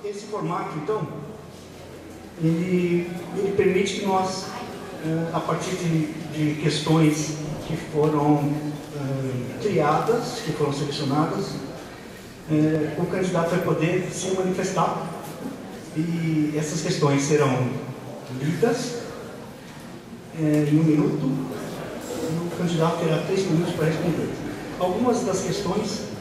Esse formato, então, ele permite que nós, a partir de questões que foram criadas, que foram selecionadas, o candidato vai poder se manifestar e essas questões serão lidas em 1 minuto e o candidato terá 3 minutos para responder. Algumas das questões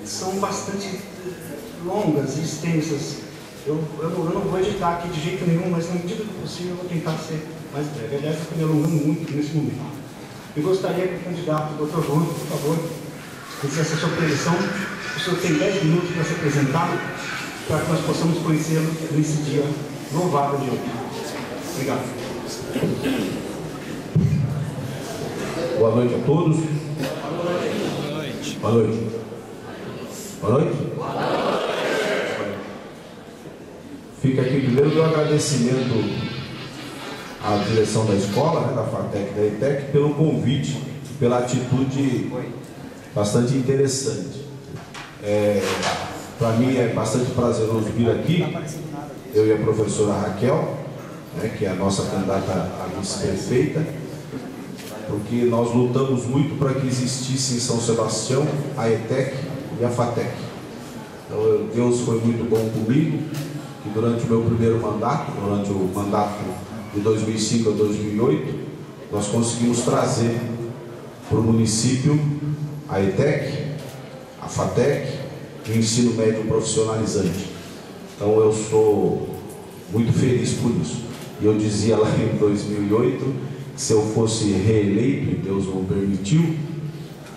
são bastante longas e extensas. Eu não vou editar aqui de jeito nenhum, mas na medida do possível eu vou tentar ser mais breve. Aliás, eu estou me alongando muito nesse momento. Eu gostaria que o candidato, Dr. João, por favor, fizesse a sua preleção. O senhor tem 10 minutos para se apresentar, para que nós possamos conhecê-lo nesse dia louvável de hoje. Obrigado. Boa noite a todos. Boa noite. Boa noite. Fica aqui primeiro meu agradecimento à direção da escola, da FATEC e da ETEC, pelo convite, pela atitude bastante interessante. Para mim é bastante prazeroso vir aqui, eu e a professora Raquel, que é a nossa candidata a vice-prefeita, porque nós lutamos muito para que existisse em São Sebastião a ETEC e a FATEC. Então, Deus foi muito bom comigo, que durante o meu primeiro mandato, durante o mandato de 2005 a 2008, nós conseguimos trazer para o município a ETEC, a FATEC e o ensino médio profissionalizante. Então eu sou muito feliz por isso. E eu dizia lá em 2008, que se eu fosse reeleito, e Deus não permitiu,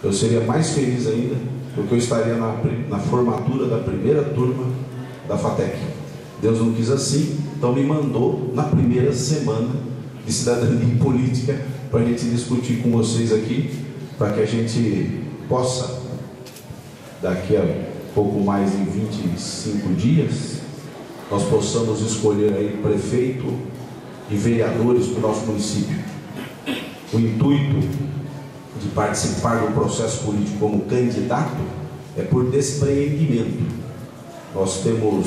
eu seria mais feliz ainda, porque eu estaria na formatura da primeira turma da FATEC. Deus não quis assim, então me mandou na primeira semana de cidadania e política para a gente discutir com vocês aqui, para que a gente possa, daqui a pouco mais de 25 dias, nós possamos escolher aí prefeito e vereadores do nosso município. O intuito de participar do processo político como candidato é por despreendimento. Nós temos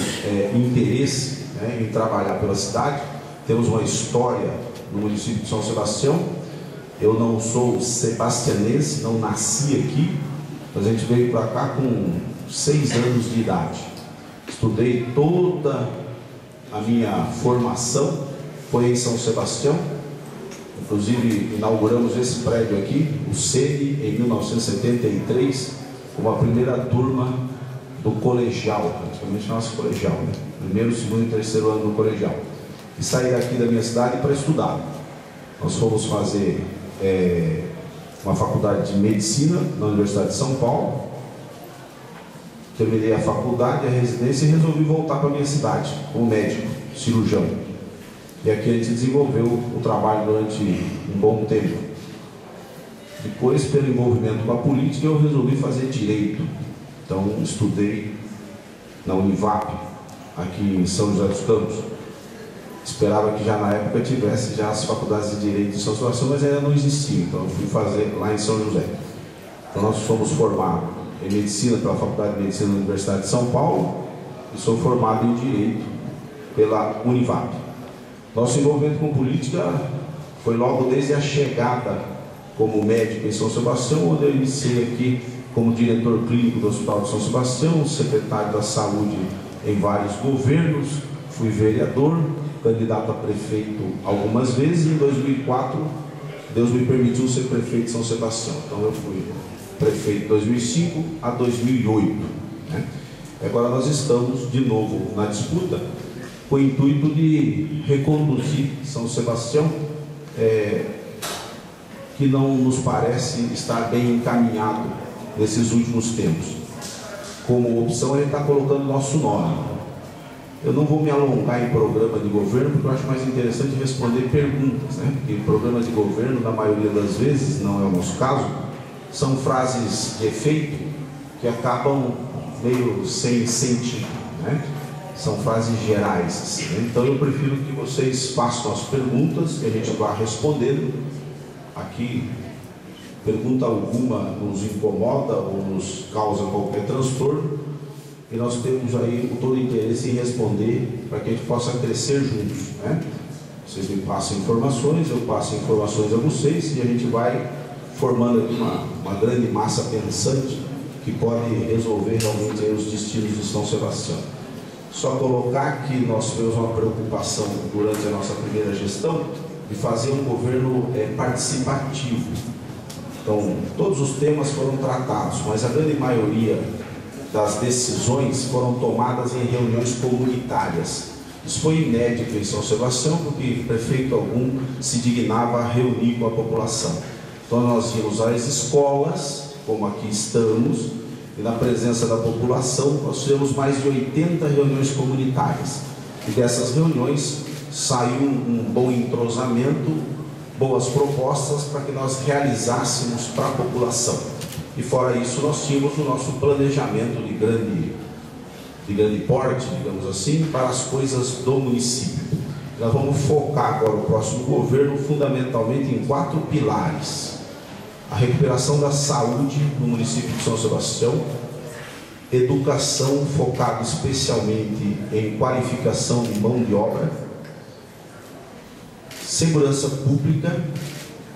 interesse em trabalhar pela cidade, temos uma história no município de São Sebastião. Eu não sou sebastianense, não nasci aqui, mas a gente veio para cá com 6 anos de idade. Estudei toda a minha formação, foi em São Sebastião. Inclusive inauguramos esse prédio aqui, o CENI, em 1973, como a primeira turma do colegial, praticamente nosso colegial, né? Primeiro, segundo e terceiro ano do colegial. E saí daqui da minha cidade para estudar. Nós fomos fazer uma faculdade de medicina na Universidade de São Paulo. Terminei a faculdade, a residência e resolvi voltar para a minha cidade, como médico, cirurgião. E aqui a gente desenvolveu o trabalho durante um bom tempo. Depois, pelo envolvimento com a política, eu resolvi fazer direito. Então, estudei na Univap, aqui em São José dos Campos. Esperava que já na época tivesse já as faculdades de Direito de São Sebastião, mas ainda não existiam. Então, eu fui fazer lá em São José. Então, nós fomos formados em Medicina pela Faculdade de Medicina da Universidade de São Paulo e sou formado em Direito pela Univap. Nosso envolvimento com política foi logo desde a chegada como médico em São Sebastião, onde eu iniciei aqui como diretor clínico do Hospital de São Sebastião, secretário da Saúde em vários governos, fui vereador, candidato a prefeito algumas vezes, e em 2004 Deus me permitiu ser prefeito de São Sebastião. Então eu fui prefeito de 2005 a 2008. Agora nós estamos de novo na disputa, com o intuito de reconduzir São Sebastião, que não nos parece estar bem encaminhado nesses últimos tempos. Como opção, ele está colocando nosso nome. Eu não vou me alongar em programa de governo, porque eu acho mais interessante responder perguntas, Porque programas de governo, na maioria das vezes, não é o nosso caso, são frases de efeito que acabam meio sem sentido, São frases gerais, Então eu prefiro que vocês façam as perguntas, que a gente vá respondendo aqui pergunta alguma nos incomoda ou nos causa qualquer transtorno, e nós temos aí todo o interesse em responder para que a gente possa crescer juntos, né? Vocês me passam informações, eu passo informações a vocês, e a gente vai formando aqui uma grande massa pensante que pode resolver realmente aí os destinos de São Sebastião. Só colocar que nós tivemos uma preocupação durante a nossa primeira gestão de fazer um governo participativo. Então, todos os temas foram tratados, mas a grande maioria das decisões foram tomadas em reuniões comunitárias. Isso foi inédito em São Sebastião, porque prefeito algum se dignava a reunir com a população. Então nós íamos às escolas, como aqui estamos, e na presença da população nós tivemos mais de 80 reuniões comunitárias. E dessas reuniões saiu um bom entrosamento, boas propostas para que nós realizássemos para a população. E fora isso, nós tínhamos o nosso planejamento de grande porte, digamos assim, para as coisas do município. Nós vamos focar agora o próximo governo fundamentalmente em 4 pilares: a recuperação da saúde no município de São Sebastião, educação focada especialmente em qualificação de mão de obra, segurança pública,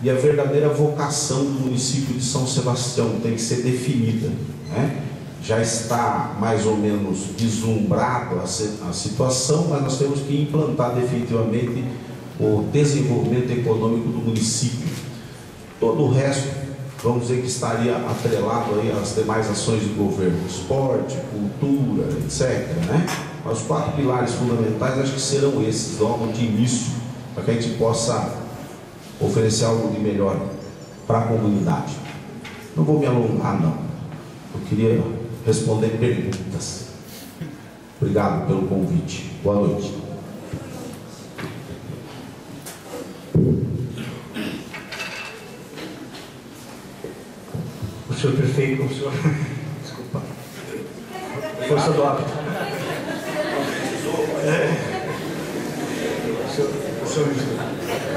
e a verdadeira vocação do município de São Sebastião tem que ser definida, né? Já está mais ou menos vislumbrado a situação, mas nós temos que implantar definitivamente o desenvolvimento econômico do município. Todo o resto, vamos dizer que estaria atrelado aí às demais ações do governo: esporte, cultura, etc., né? Mas os 4 pilares fundamentais acho que serão esses, logo de início, para que a gente possa oferecer algo de melhor para a comunidade. Não vou me alongar, não. Eu queria responder perguntas. Obrigado pelo convite. Boa noite. O senhor prefeito, o senhor... Desculpa. Força do hábito.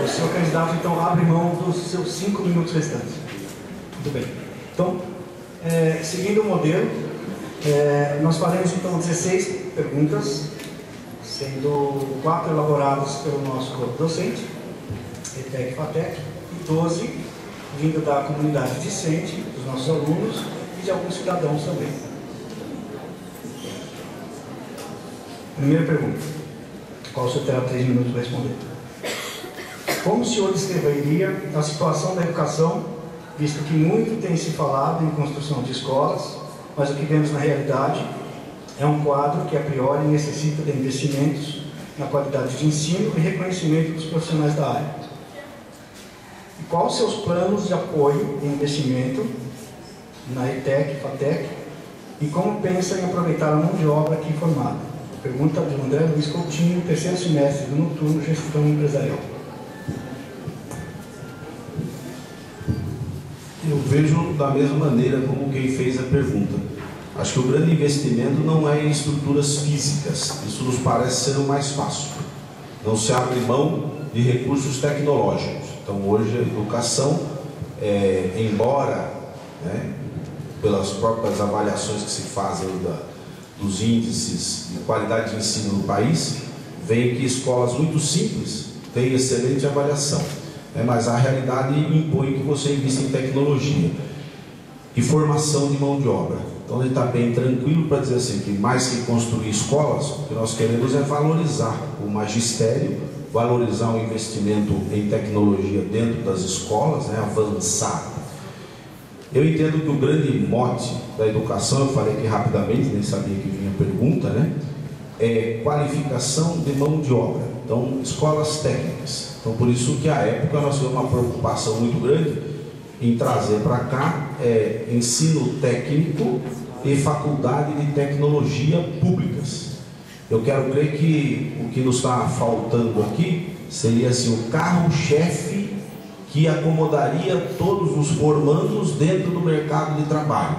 O senhor candidato, então, abre mão dos seus 5 minutos restantes. Muito bem. Então, seguindo o modelo, nós faremos, então, 16 perguntas, sendo 4 elaboradas pelo nosso corpo docente, ETEC e FATEC, e 12 vindo da comunidade discente, dos nossos alunos e de alguns cidadãos também. Primeira pergunta, qual o senhor terá 3 minutos para responder. Como o senhor descreveria a situação da educação, visto que muito tem se falado em construção de escolas, mas o que vemos na realidade é um quadro que a priori necessita de investimentos na qualidade de ensino e reconhecimento dos profissionais da área? E quais os seus planos de apoio e investimento na ETEC, FATEC, e como pensa em aproveitar a mão de obra aqui formada? Pergunta de André Luiz Coutinho, 3º semestre do noturno, gestão empresarial. Eu vejo da mesma maneira como quem fez a pergunta. Acho que o grande investimento não é em estruturas físicas. Isso nos parece ser o mais fácil. Não se abre mão de recursos tecnológicos. Então, hoje, a educação, embora, né, pelas próprias avaliações que se fazem dos índices de qualidade de ensino no país, veem que escolas muito simples têm excelente avaliação. Mas a realidade impõe que você invista em tecnologia e formação de mão de obra. Então ele está bem tranquilo para dizer assim, que mais que construir escolas, o que nós queremos é valorizar o magistério, valorizar o investimento em tecnologia dentro das escolas, né, avançar. Eu entendo que o grande mote da educação, eu falei aqui rapidamente, nem sabia que vinha a pergunta, né, é qualificação de mão de obra. Então, escolas técnicas. Então, por isso que à época nós tivemos uma preocupação muito grande em trazer para cá ensino técnico e faculdade de tecnologia públicas. Eu quero crer que o que nos está faltando aqui seria assim, o carro-chefe que acomodaria todos os formandos dentro do mercado de trabalho.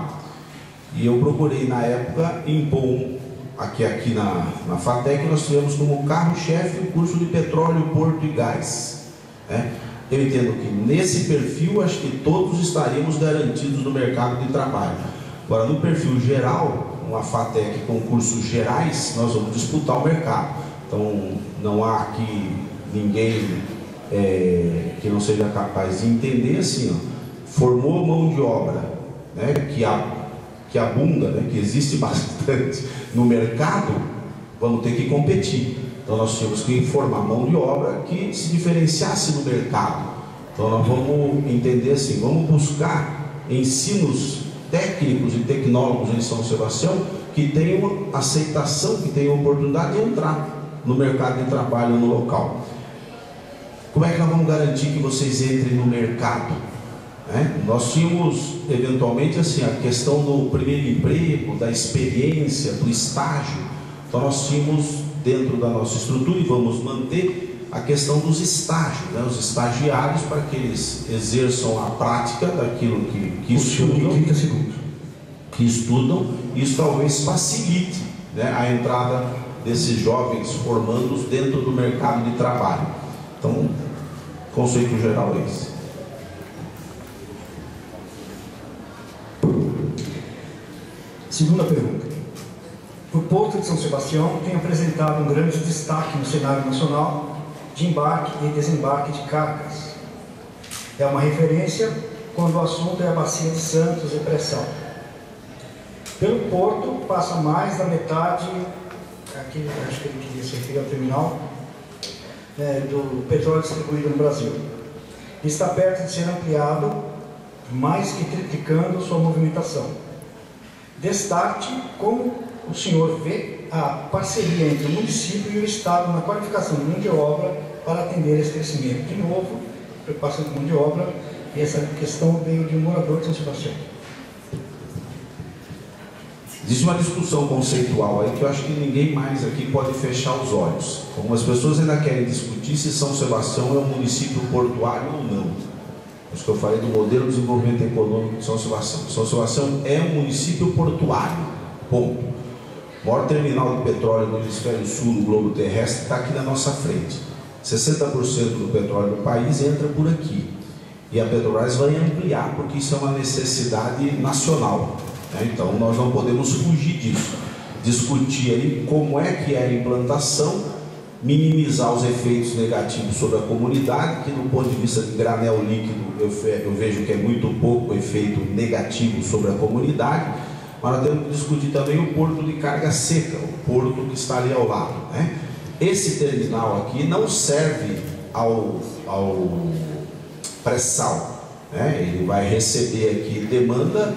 E eu procurei na época impor aqui na FATEC nós tivemos como carro-chefe o curso de petróleo, porto e gás, né? Eu entendo que nesse perfil, acho que todos estaríamos garantidos no mercado de trabalho. Agora, no perfil geral, uma FATEC com cursos gerais, nós vamos disputar o mercado. Então, não há aqui ninguém que não seja capaz de entender assim, ó, formou mão de obra, né, que abunda, né, que existe bastante no mercado, vamos ter que competir. Então nós tínhamos que formar mão de obra que se diferenciasse no mercado. Então nós vamos entender assim, vamos buscar ensinos técnicos e tecnólogos em São Sebastião que tenham aceitação, que tenham oportunidade de entrar no mercado de trabalho no local. Como é que nós vamos garantir que vocês entrem no mercado? Nós tínhamos eventualmente assim, a questão do primeiro emprego, da experiência, do estágio. Então nós tínhamos dentro da nossa estrutura, e vamos manter a questão dos estágios, né? Os estagiários, para que eles exerçam a prática daquilo que estudam. Isso talvez facilite, né, a entrada desses jovens formandos dentro do mercado de trabalho. Então, o conceito geral é esse. Segunda pergunta. O Porto de São Sebastião tem apresentado um grande destaque no cenário nacional de embarque e desembarque de cargas. É uma referência quando o assunto é a Bacia de Santos e pré-sal. Pelo Porto passa mais da metade, aqui acho que ele queria se referir ao terminal, do petróleo distribuído no Brasil. Está perto de ser ampliado, mais que triplicando sua movimentação. Destarte como o senhor vê a parceria entre o município e o Estado na qualificação de mão de obra para atender esse crescimento. De novo, preocupação de mão de obra, e essa questão veio de um morador de São Sebastião. Existe uma discussão conceitual aí que eu acho que ninguém mais aqui pode fechar os olhos. Algumas pessoas ainda querem discutir se São Sebastião é um município portuário ou não. Isso que eu falei do modelo de desenvolvimento econômico de São Sebastião. São Sebastião é um município portuário, ponto. O maior terminal de petróleo do hemisfério sul do globo terrestre está aqui na nossa frente. 60% do petróleo do país entra por aqui. E a Petrobras vai ampliar, porque isso é uma necessidade nacional, né? Então nós não podemos fugir disso. Discutir aí como é que é a implantação, minimizar os efeitos negativos sobre a comunidade, que do ponto de vista de granel líquido eu vejo que é muito pouco efeito negativo sobre a comunidade. Mas nós temos que discutir também o porto de carga seca, o porto que está ali ao lado, né? Esse terminal aqui não serve ao pré-sal, né? Ele vai receber aqui demanda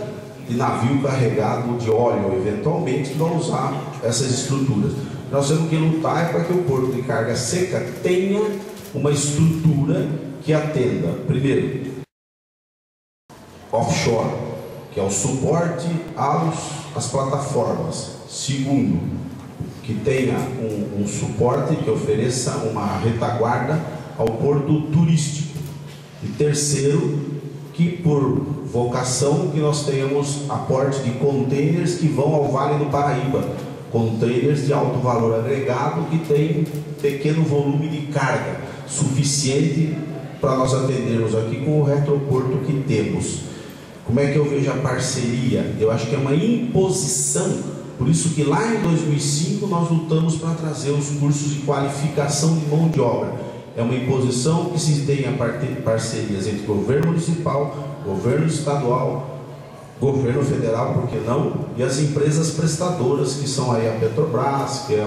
de navio carregado de óleo, eventualmente, que vão usar essas estruturas. Nós temos que lutar para que o porto de carga seca tenha uma estrutura que atenda, primeiro, offshore, que é o suporte às plataformas. Segundo, que tenha um suporte que ofereça uma retaguarda ao porto turístico. E terceiro, que por vocação que nós tenhamos aporte de containers que vão ao Vale do Paraíba, containers de alto valor agregado que tem pequeno volume de carga, suficiente para nós atendermos aqui com o retroporto que temos. Como é que eu vejo a parceria? Eu acho que é uma imposição, por isso que lá em 2005 nós lutamos para trazer os cursos de qualificação de mão de obra. É uma imposição que se tenha parcerias entre governo municipal, governo estadual, governo federal, por que não? E as empresas prestadoras, que são aí a Petrobras, que é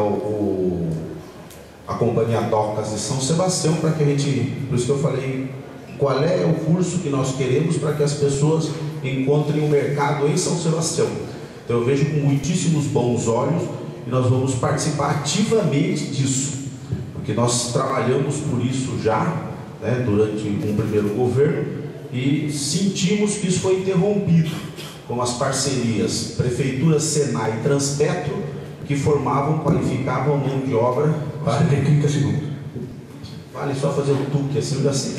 a Companhia Docas de São Sebastião, para que a gente, por isso que eu falei, qual é o curso que nós queremos para que as pessoas encontrem um mercado em São Sebastião. Então eu vejo com muitíssimos bons olhos e nós vamos participar ativamente disso, porque nós trabalhamos por isso já, né, durante um primeiro governo, e sentimos que isso foi interrompido, com as parcerias Prefeitura, Senai e Transpetro, que formavam, qualificavam mão de obra. Você tem 30 segundos. Vale só fazer um tuque assim, eu já sei.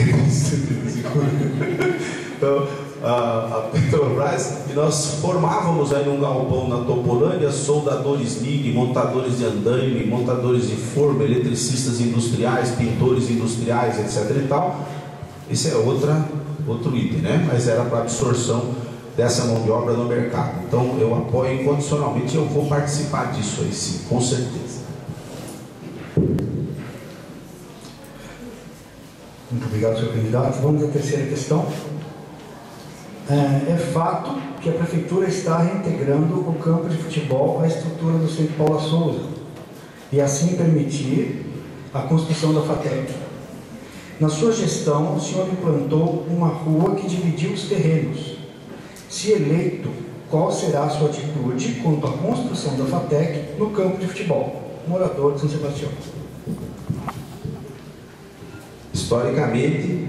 Então, a Petrobras, e nós formávamos aí um galpão na Topolândia, soldadores MIG, montadores de andaime, montadores de forma, eletricistas industriais, pintores industriais, etc. e tal. Esse é outro item, né? Mas era para absorção dessa mão de obra no mercado. Então eu apoio incondicionalmente, eu vou participar disso aí sim, com certeza. Muito obrigado, senhor candidato. Vamos à terceira questão. É fato que a Prefeitura está reintegrando o campo de futebol à estrutura do Centro Paula Souza e assim permitir a construção da FATEC. Na sua gestão, o senhor implantou uma rua que dividiu os terrenos. Se eleito, qual será a sua atitude quanto à construção da FATEC no campo de futebol? Morador de São Sebastião. Historicamente,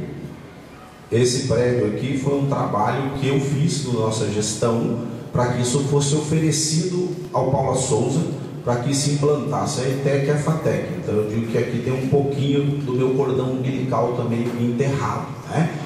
esse prédio aqui foi um trabalho que eu fiz na nossa gestão para que isso fosse oferecido ao Paula Souza, para que se implantasse a ETEC e a FATEC. Então eu digo que aqui tem um pouquinho do meu cordão umbilical também enterrado, né?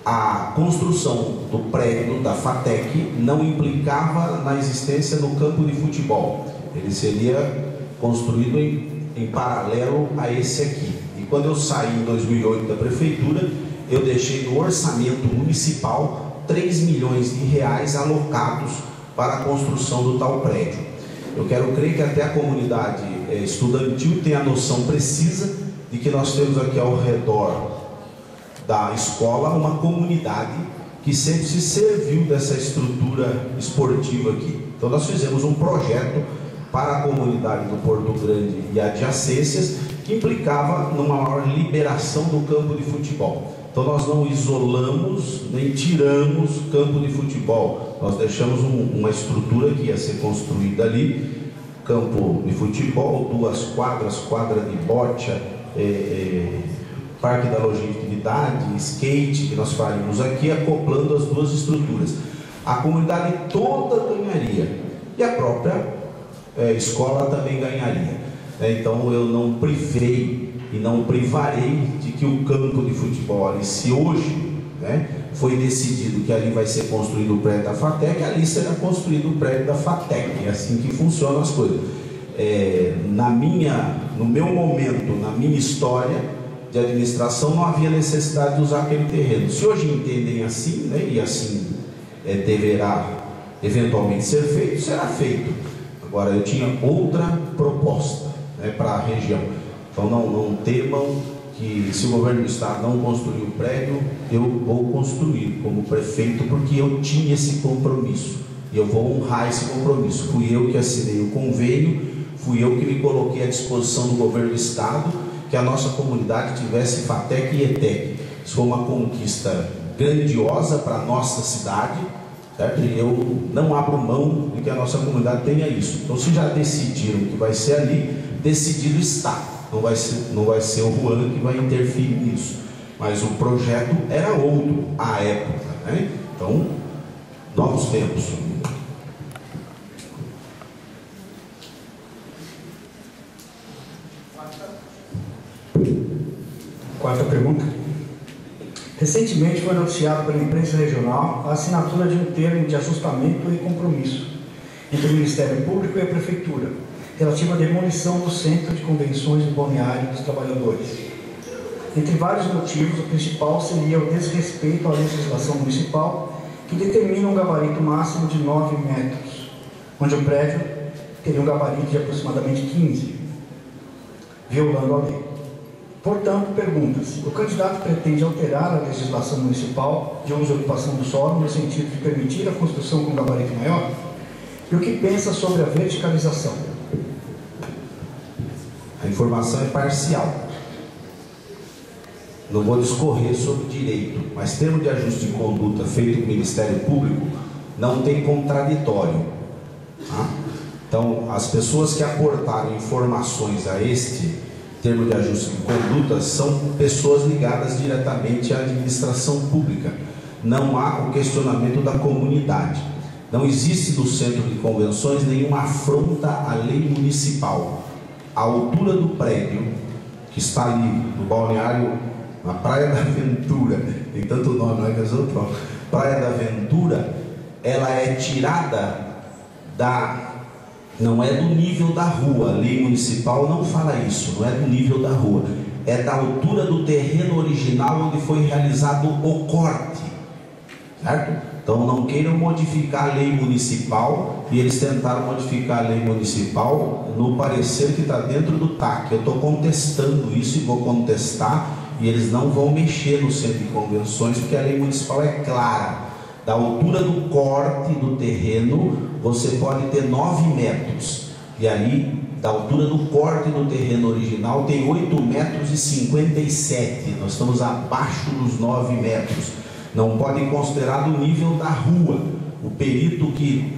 A construção do prédio da FATEC não implicava na existência do campo de futebol. Ele seria construído em paralelo a esse aqui. E quando eu saí em 2008 da prefeitura, eu deixei no orçamento municipal 3 milhões de reais alocados para a construção do tal prédio. Eu quero crer que até a comunidade estudantil tem a noção precisa de que nós temos aqui ao redor da escola uma comunidade que sempre se serviu dessa estrutura esportiva aqui. Então nós fizemos um projeto para a comunidade do Porto Grande e adjacências que implicava numa maior liberação do campo de futebol. Então nós não isolamos nem tiramos campo de futebol, nós deixamos uma estrutura que ia ser construída ali, campo de futebol, 2 quadras, quadra de bocha, parque da longevidade, skate, que nós faríamos aqui, acoplando as duas estruturas. A comunidade toda ganharia e a própria escola também ganharia. Então eu não privei e não privarei de que o campo de futebol ali, se hoje foi decidido que ali vai ser construído o prédio da FATEC, ali será construído o prédio da FATEC. É assim que funcionam as coisas. No meu momento, na minha história de administração, não havia necessidade de usar aquele terreno. Se hoje entendem assim, e assim deverá eventualmente ser feito, será feito. Agora, eu tinha outra proposta para a região. Então não temam que se o governo do estado não construir o prédio, eu vou construir como prefeito, porque eu tinha esse compromisso e eu vou honrar esse compromisso. Fui eu que assinei o convênio, fui eu que me coloquei à disposição do governo do estado que a nossa comunidade tivesse FATEC e ETEC. Isso foi uma conquista grandiosa para a nossa cidade, certo? E eu não abro mão de que a nossa comunidade tenha isso. Então, se já decidiram que vai ser ali, decidido está. Não vai ser o Juan que vai interferir nisso. Mas o projeto era outro à época, Então, novos tempos. Quarta pergunta. Recentemente foi noticiado pela imprensa regional a assinatura de um termo de ajustamento e compromisso entre o Ministério Público e a Prefeitura, relativo à demolição do Centro de Convenções do Balneário dos Trabalhadores. Entre vários motivos, o principal seria o desrespeito à legislação municipal, que determina um gabarito máximo de 9 metros, onde o prédio teria um gabarito de aproximadamente 15, violando a lei. Portanto, pergunta-se: o candidato pretende alterar a legislação municipal de uso e ocupação do solo no sentido de permitir a construção com gabarito maior? E o que pensa sobre a verticalização? A informação é parcial. Não vou discorrer sobre direito, mas termo de ajuste de conduta feito pelo Ministério Público não tem contraditório. Então, as pessoas que aportaram informações a este termo de ajuste de conduta são pessoas ligadas diretamente à administração pública. Não há o questionamento da comunidade. Não existe no Centro de Convenções nenhuma afronta à lei municipal. A altura do prédio, que está ali no balneário, na Praia da Ventura, tem tanto nome, não é que as outras, Praia da Ventura, ela é tirada não é do nível da rua. A lei municipal não fala isso, não é do nível da rua. é da altura do terreno original onde foi realizado o corte, certo? Então não queiram modificar a lei municipal, e eles tentaram modificar a lei municipal no parecer que está dentro do TAC. Eu estou contestando isso e vou contestar, e eles não vão mexer no centro de convenções, porque a lei municipal é clara. Da altura do corte do terreno, você pode ter 9 metros, e ali da altura do corte do terreno original tem 8,57 metros. Nós estamos abaixo dos 9 metros. Não pode considerar do nível da rua. O perito que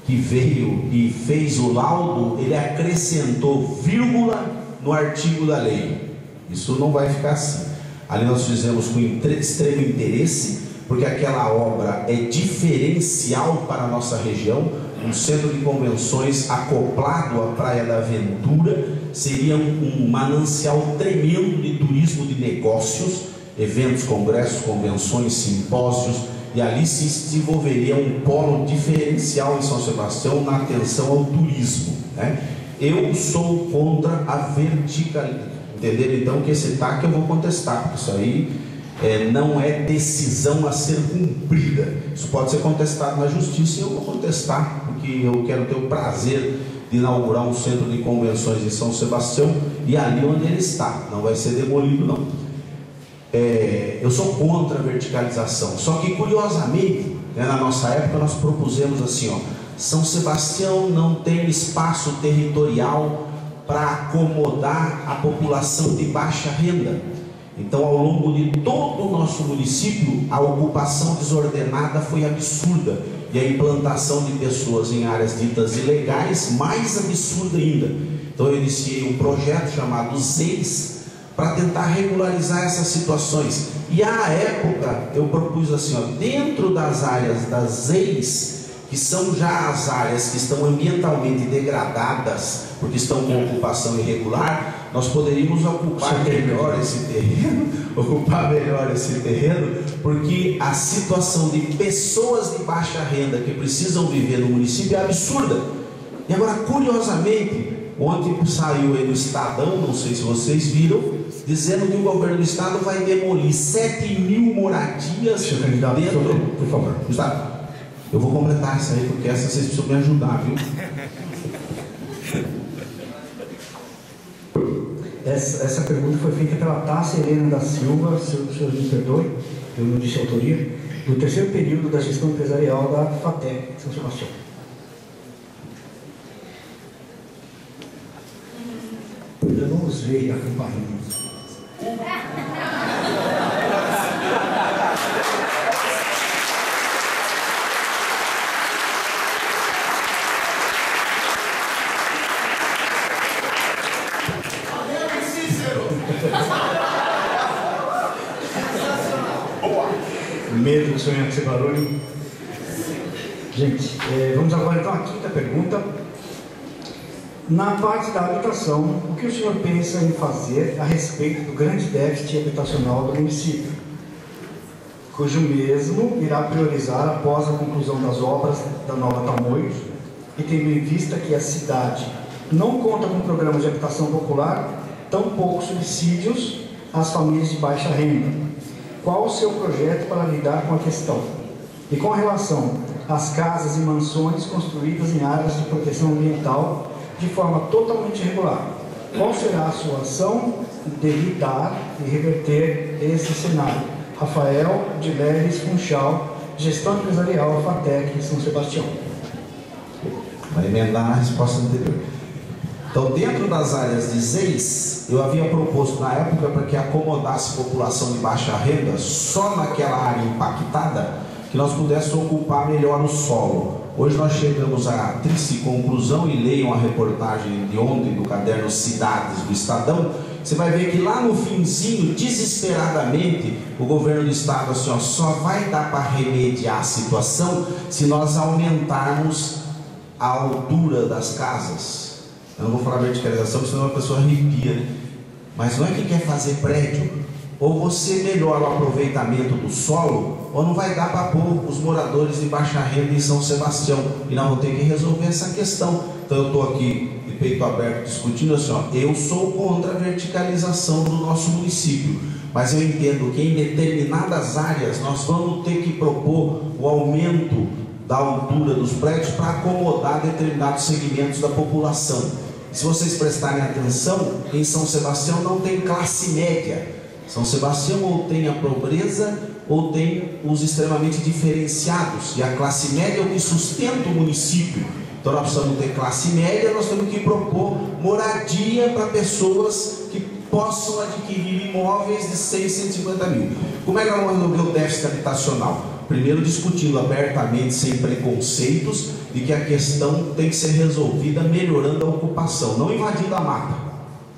veio e fez o laudo, ele acrescentou vírgula no artigo da lei. Isso não vai ficar assim. Ali nós fizemos com extremo interesse, porque aquela obra é diferencial para a nossa região. Um centro de convenções acoplado à Praia da Aventura seria um manancial tremendo de turismo de negócios, eventos, congressos, convenções, simpósios, e ali se desenvolveria um polo diferencial em São Sebastião na atenção ao turismo, né? Eu sou contra a verticalidade, entenderam? Então que esse TAC eu vou contestar, porque isso aí não é decisão a ser cumprida. Isso pode ser contestado na justiça, e eu vou contestar, porque eu quero ter o prazer de inaugurar um centro de convenções em São Sebastião, e ali onde ele está, não vai ser demolido não. Eu sou contra a verticalização, só que curiosamente, né, na nossa época nós propusemos assim, ó, São Sebastião não tem espaço territorial para acomodar a população de baixa renda. Então, ao longo de todo o nosso município, a ocupação desordenada foi absurda, e a implantação de pessoas em áreas ditas ilegais, mais absurda ainda. Então eu iniciei um projeto chamado ZEIS, para tentar regularizar essas situações. E à época eu propus assim, ó, dentro das áreas das ZEIS, que são já as áreas que estão ambientalmente degradadas, porque estão com ocupação irregular, nós poderíamos ocupar melhor esse terreno, porque a situação de pessoas de baixa renda que precisam viver no município é absurda. E agora, curiosamente, ontem saiu aí no Estadão, não sei se vocês viram, dizendo que o governo do estado vai demolir 7.000 moradias dentro... Por favor. Está? Eu vou completar isso aí, porque essa vocês precisam me ajudar, viu? Essa pergunta foi feita pela Tássia Helena da Silva, se o senhor me perdoe, eu não disse autoria, do terceiro período da gestão empresarial da FATEC, São Sebastião. Eu não usei a campainha. Medo do sonho de ser barulho. Gente, vamos agora então à quinta pergunta. Na parte da habitação, o que o senhor pensa em fazer a respeito do grande déficit habitacional do município, cujo mesmo irá priorizar após a conclusão das obras da Nova Tamoios, e tendo em vista que a cidade não conta com programas de habitação popular, tampouco subsídios às famílias de baixa renda? Qual o seu projeto para lidar com a questão? E com relação às casas e mansões construídas em áreas de proteção ambiental de forma totalmente irregular, qual será a sua ação de lidar e reverter esse cenário? Rafael de Leves Funchal, Gestão Empresarial FATEC, São Sebastião. Vai emendar na resposta anterior. Então, dentro das áreas de ZEIS, eu havia proposto na época para que acomodasse população de baixa renda só naquela área impactada, que nós pudéssemos ocupar melhor o solo. Hoje nós chegamos à triste conclusão, e leiam a reportagem de ontem do caderno Cidades do Estadão, você vai ver que lá no finzinho, desesperadamente, o governo do estado assim, ó, só vai dar para remediar a situação se nós aumentarmos a altura das casas. Eu não vou falar verticalização, senão a pessoa arrepia, né? Mas não é que quer fazer prédio, ou você melhora o aproveitamento do solo, ou não vai dar para pôr os moradores de baixa renda em São Sebastião, e nós vamos ter que resolver essa questão. Então eu estou aqui peito aberto discutindo assim, ó, eu sou contra a verticalização do nosso município, mas eu entendo que em determinadas áreas nós vamos ter que propor o aumento da altura dos prédios para acomodar determinados segmentos da população. Se vocês prestarem atenção, em São Sebastião não tem classe média. São Sebastião ou tem a pobreza ou tem os extremamente diferenciados, e a classe média é o que sustenta o município. Então nós precisamos ter classe média, nós temos que propor moradia para pessoas que possam adquirir imóveis de 100, 150 mil. Como é que nós vamos resolver o déficit habitacional? Primeiro discutindo abertamente, sem preconceitos, de que a questão tem que ser resolvida melhorando a ocupação, não invadindo a mata,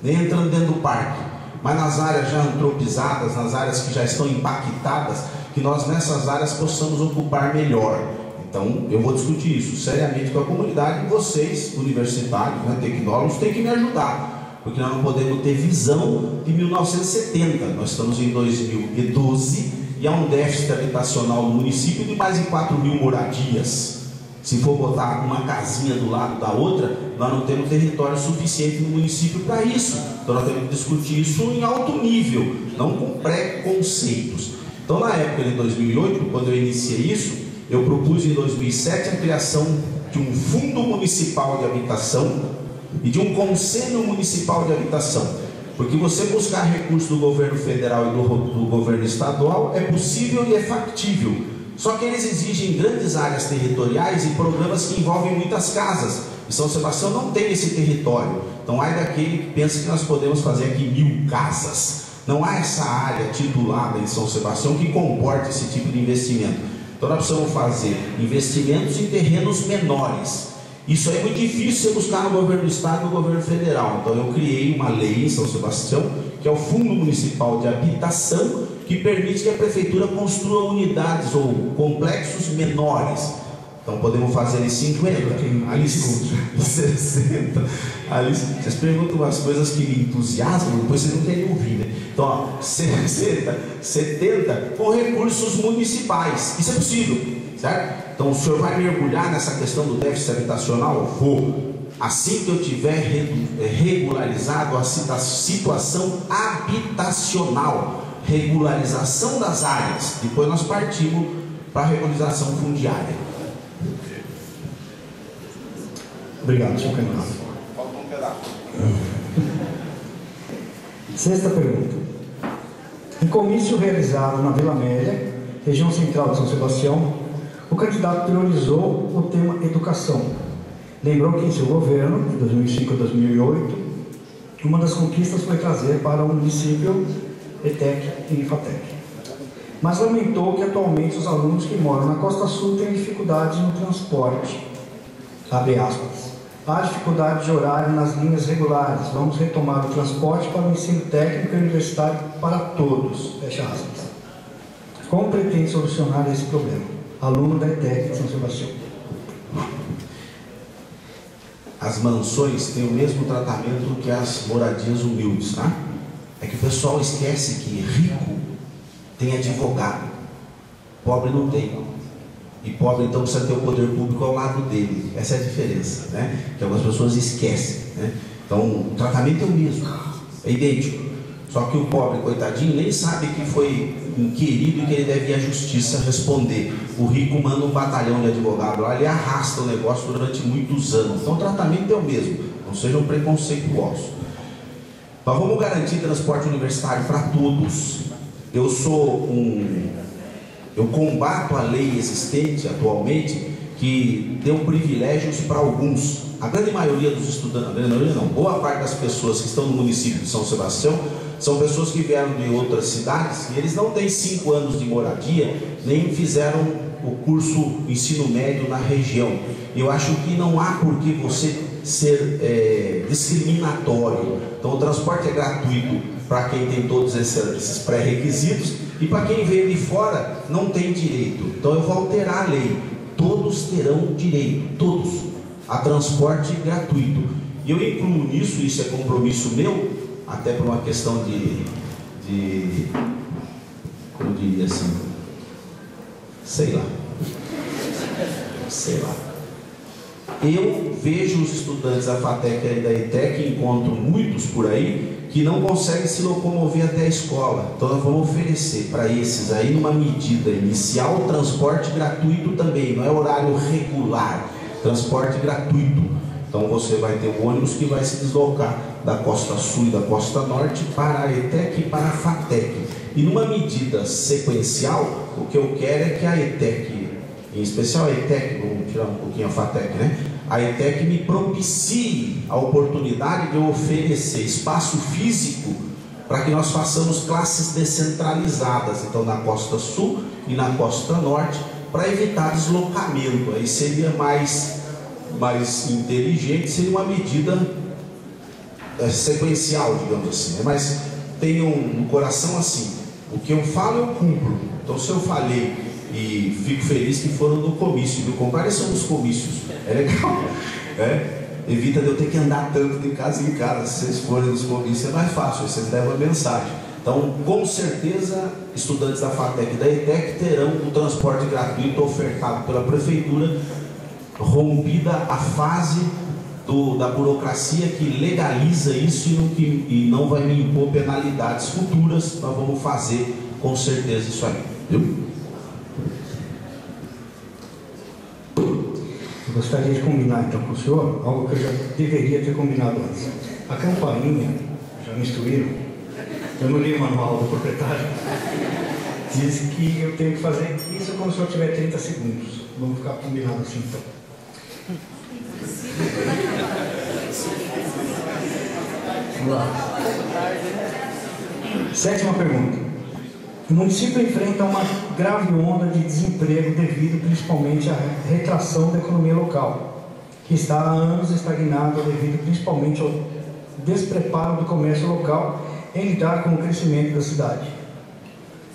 nem entrando dentro do parque, mas nas áreas já antropizadas, nas áreas que já estão impactadas, que nós nessas áreas possamos ocupar melhor. Então eu vou discutir isso seriamente com a comunidade, e vocês, universitários, né, tecnólogos, têm que me ajudar, porque nós não podemos ter visão de 1970, nós estamos em 2012, e há um déficit habitacional no município de mais de 4 mil moradias. Se for botar uma casinha do lado da outra, nós não temos território suficiente no município para isso. Então nós temos que discutir isso em alto nível, não com preconceitos. Então na época de 2008, quando eu iniciei isso, eu propus em 2007 a criação de um fundo municipal de habitação e de um conselho municipal de habitação. Porque você buscar recursos do governo federal e do governo estadual é possível e é factível. Só que eles exigem grandes áreas territoriais e programas que envolvem muitas casas. E São Sebastião não tem esse território. Então há daquele que pensa que nós podemos fazer aqui 1000 casas. Não há essa área titulada em São Sebastião que comporte esse tipo de investimento. Então nós precisamos fazer investimentos em terrenos menores. Isso é muito difícil você buscar no governo do estado e no governo federal. Então eu criei uma lei em São Sebastião, que é o Fundo Municipal de Habitação, que permite que a prefeitura construa unidades ou complexos menores. Então podemos fazer ali 50, ali 60. Ali, vocês perguntam umas coisas que me entusiasmam, depois vocês não querem ouvir, né? Então, ó, 60, 70 com recursos municipais. Isso é possível, certo? Então o senhor vai mergulhar nessa questão do déficit habitacional? Vou. Assim que eu tiver regularizado a situação habitacional, regularização das áreas, depois nós partimos para a regularização fundiária. Obrigado, senhor candidato. Falta um pedaço. Sexta pergunta. Em comício realizado na Vila Amélia, região central de São Sebastião, o candidato priorizou o tema educação. Lembrou que em seu governo, de 2005 a 2008, uma das conquistas foi trazer para o município ETEC e IFATEC. Mas lamentou que atualmente os alunos que moram na Costa Sul têm dificuldade no transporte. Abre aspas. Há dificuldade de horário nas linhas regulares. Vamos retomar o transporte para o ensino técnico e universitário para todos. Fecha aspas. Como pretende solucionar esse problema? Aluno da ETEC de São Sebastião. As mansões têm o mesmo tratamento que as moradias humildes, tá? É que o pessoal esquece que rico tem advogado, pobre não tem. E pobre então precisa ter o poder público ao lado dele. Essa é a diferença, né? Que algumas pessoas esquecem, né? Então o tratamento é o mesmo, é idêntico. Só que o pobre, coitadinho, nem sabe que foi inquirido e que ele deve ir à justiça responder. O rico manda um batalhão de advogado lá, ele arrasta o negócio durante muitos anos. Então o tratamento é o mesmo, não sejam preconceituosos. Nós vamos garantir transporte universitário para todos. Eu combato a lei existente atualmente que deu privilégios para alguns. A grande maioria dos estudantes, a grande maioria não, boa parte das pessoas que estão no município de São Sebastião são pessoas que vieram de outras cidades e eles não têm 5 anos de moradia, nem fizeram o curso ensino médio na região. Eu acho que não há por que você ser discriminatório. Então o transporte é gratuito para quem tem todos esses pré-requisitos, e para quem veio de fora não tem direito. Então eu vou alterar a lei. Todos terão direito, todos, a transporte gratuito. E eu incluo nisso, isso é compromisso meu, até por uma questão de como eu diria assim, sei lá. Eu vejo os estudantes da FATEC e da ETEC, encontro muitos por aí, que não conseguem se locomover até a escola. Então nós vamos oferecer para esses aí, numa medida inicial, transporte gratuito também, não é horário regular, transporte gratuito. Então você vai ter um ônibus que vai se deslocar da Costa Sul e da Costa Norte para a ETEC e para a FATEC. E numa medida sequencial, o que eu quero é que a ETEC, em especial a ETEC, vamos tirar um pouquinho a FATEC, né? A ETEC me propicie a oportunidade de eu oferecer espaço físico para que nós façamos classes descentralizadas, então na Costa Sul e na Costa Norte, para evitar deslocamento. Aí seria mais inteligente, seria uma medida sequencial, digamos assim, né? Mas tenham no coração assim, o que eu falo eu cumpro. Então se eu falei e fico feliz que foram no comício, viu? Compareçam nos comícios, é legal, né? Evita de eu ter que andar tanto de casa em casa. Se vocês forem nos comícios é mais fácil, vocês levam a mensagem. Então, com certeza, estudantes da FATEC e da ETEC terão o transporte gratuito ofertado pela Prefeitura, rompida a fase da burocracia que legaliza isso e não vai me impor penalidades futuras. Nós vamos fazer com certeza isso aí, viu? Eu gostaria de combinar então com o senhor algo que eu já deveria ter combinado antes. A campainha, já me instruíram, eu não li o manual do proprietário, diz que eu tenho que fazer isso quando o senhor tiver 30 segundos. Vamos ficar combinado assim então. Vamos lá. Sétima pergunta. O município enfrenta uma grave onda de desemprego devido principalmente à retração da economia local, que está há anos estagnada devido principalmente ao despreparo do comércio local em lidar com o crescimento da cidade.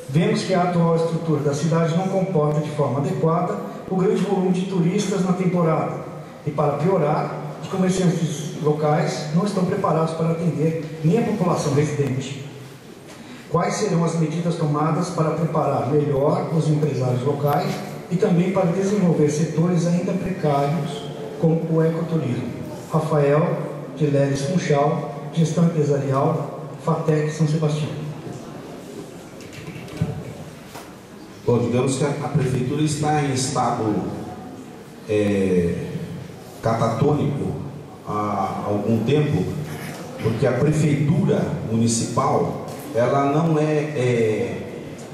Vemos que a atual estrutura da cidade não comporta de forma adequada o grande volume de turistas na temporada e, para piorar, os comerciantes locais não estão preparados para atender nem a população residente. Quais serão as medidas tomadas para preparar melhor os empresários locais e também para desenvolver setores ainda precários, como o ecoturismo? Rafael de Leles Funchal, Gestão Empresarial, FATEC São Sebastião. Bom, digamos que a Prefeitura está em estado catatônico há algum tempo, porque a Prefeitura Municipal ela não é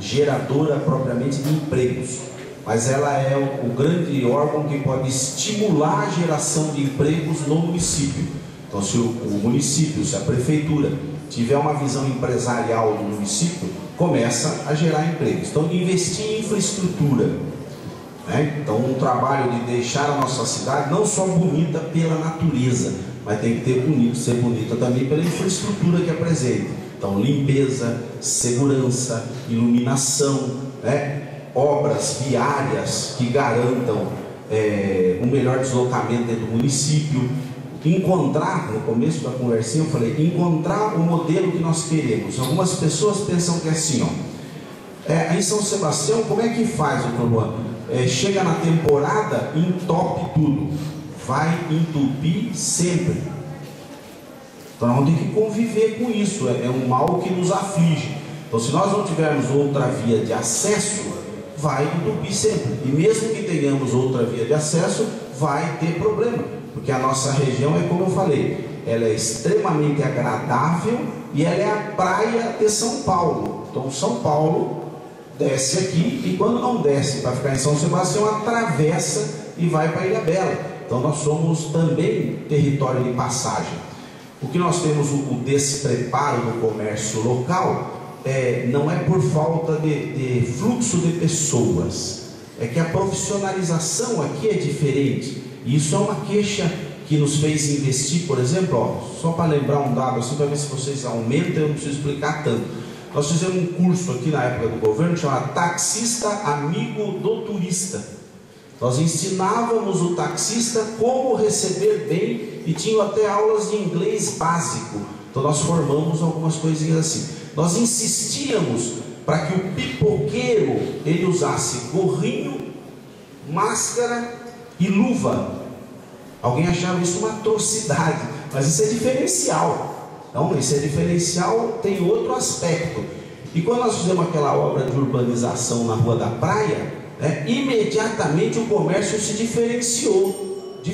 geradora propriamente de empregos, mas ela é o grande órgão que pode estimular a geração de empregos no município. Então, se o município, se a Prefeitura tiver uma visão empresarial do município, começa a gerar empregos. Então, investir em infraestrutura, né? Então, um trabalho de deixar a nossa cidade não só bonita pela natureza, mas tem que ser bonita também pela infraestrutura que apresenta. Então, limpeza, segurança, iluminação, né? Obras viárias que garantam um melhor deslocamento dentro do município. Encontrar, no começo da conversinha eu falei, encontrar o modelo que nós queremos. Algumas pessoas pensam que é assim, ó, em São Sebastião, como é que faz o problema? Chega na temporada, entope tudo, vai entupir sempre. Então nós vamos ter que conviver com isso, é um mal que nos aflige. Então, se nós não tivermos outra via de acesso, vai entupir sempre. E mesmo que tenhamos outra via de acesso, vai ter problema, porque a nossa região é como eu falei, ela é extremamente agradável e ela é a praia de São Paulo. Então São Paulo desce aqui e quando não desce para ficar em São Sebastião, atravessa e vai para Ilha Bela. Então nós somos também território de passagem. O que nós temos o despreparo do comércio local não é por falta de fluxo de pessoas, é que a profissionalização aqui é diferente. E isso é uma queixa que nos fez investir, por exemplo, só para lembrar um dado assim, para ver se vocês aumentam, eu não preciso explicar tanto. Nós fizemos um curso aqui na época do governo chamado Taxista Amigo do Turista. Nós ensinávamos o taxista como receber bem e tinha até aulas de inglês básico. Então nós formamos algumas coisinhas assim. Nós insistíamos para que o pipoqueiro ele usasse gorrinho, máscara e luva Alguém achava isso uma atrocidade, mas isso é diferencial. Então, esse diferencial tem outro aspecto. E quando nós fizemos aquela obra de urbanização na Rua da Praia, né, imediatamente o comércio se diferenciou e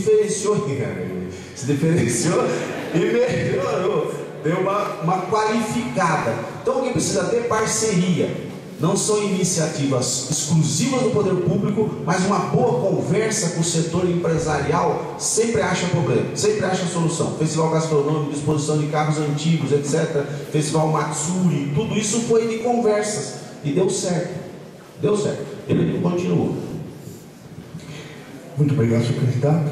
melhorou, deu uma qualificada. Então, o que precisa ter? Parceria. Não são iniciativas exclusivas do poder público, mas uma boa conversa com o setor empresarial sempre acha problema, sempre acha solução. Festival gastronômico, exposição de carros antigos, etc. Festival Matsuri, tudo isso foi de conversas e deu certo. Deu certo. Ele continuou. Muito obrigado, senhor candidato.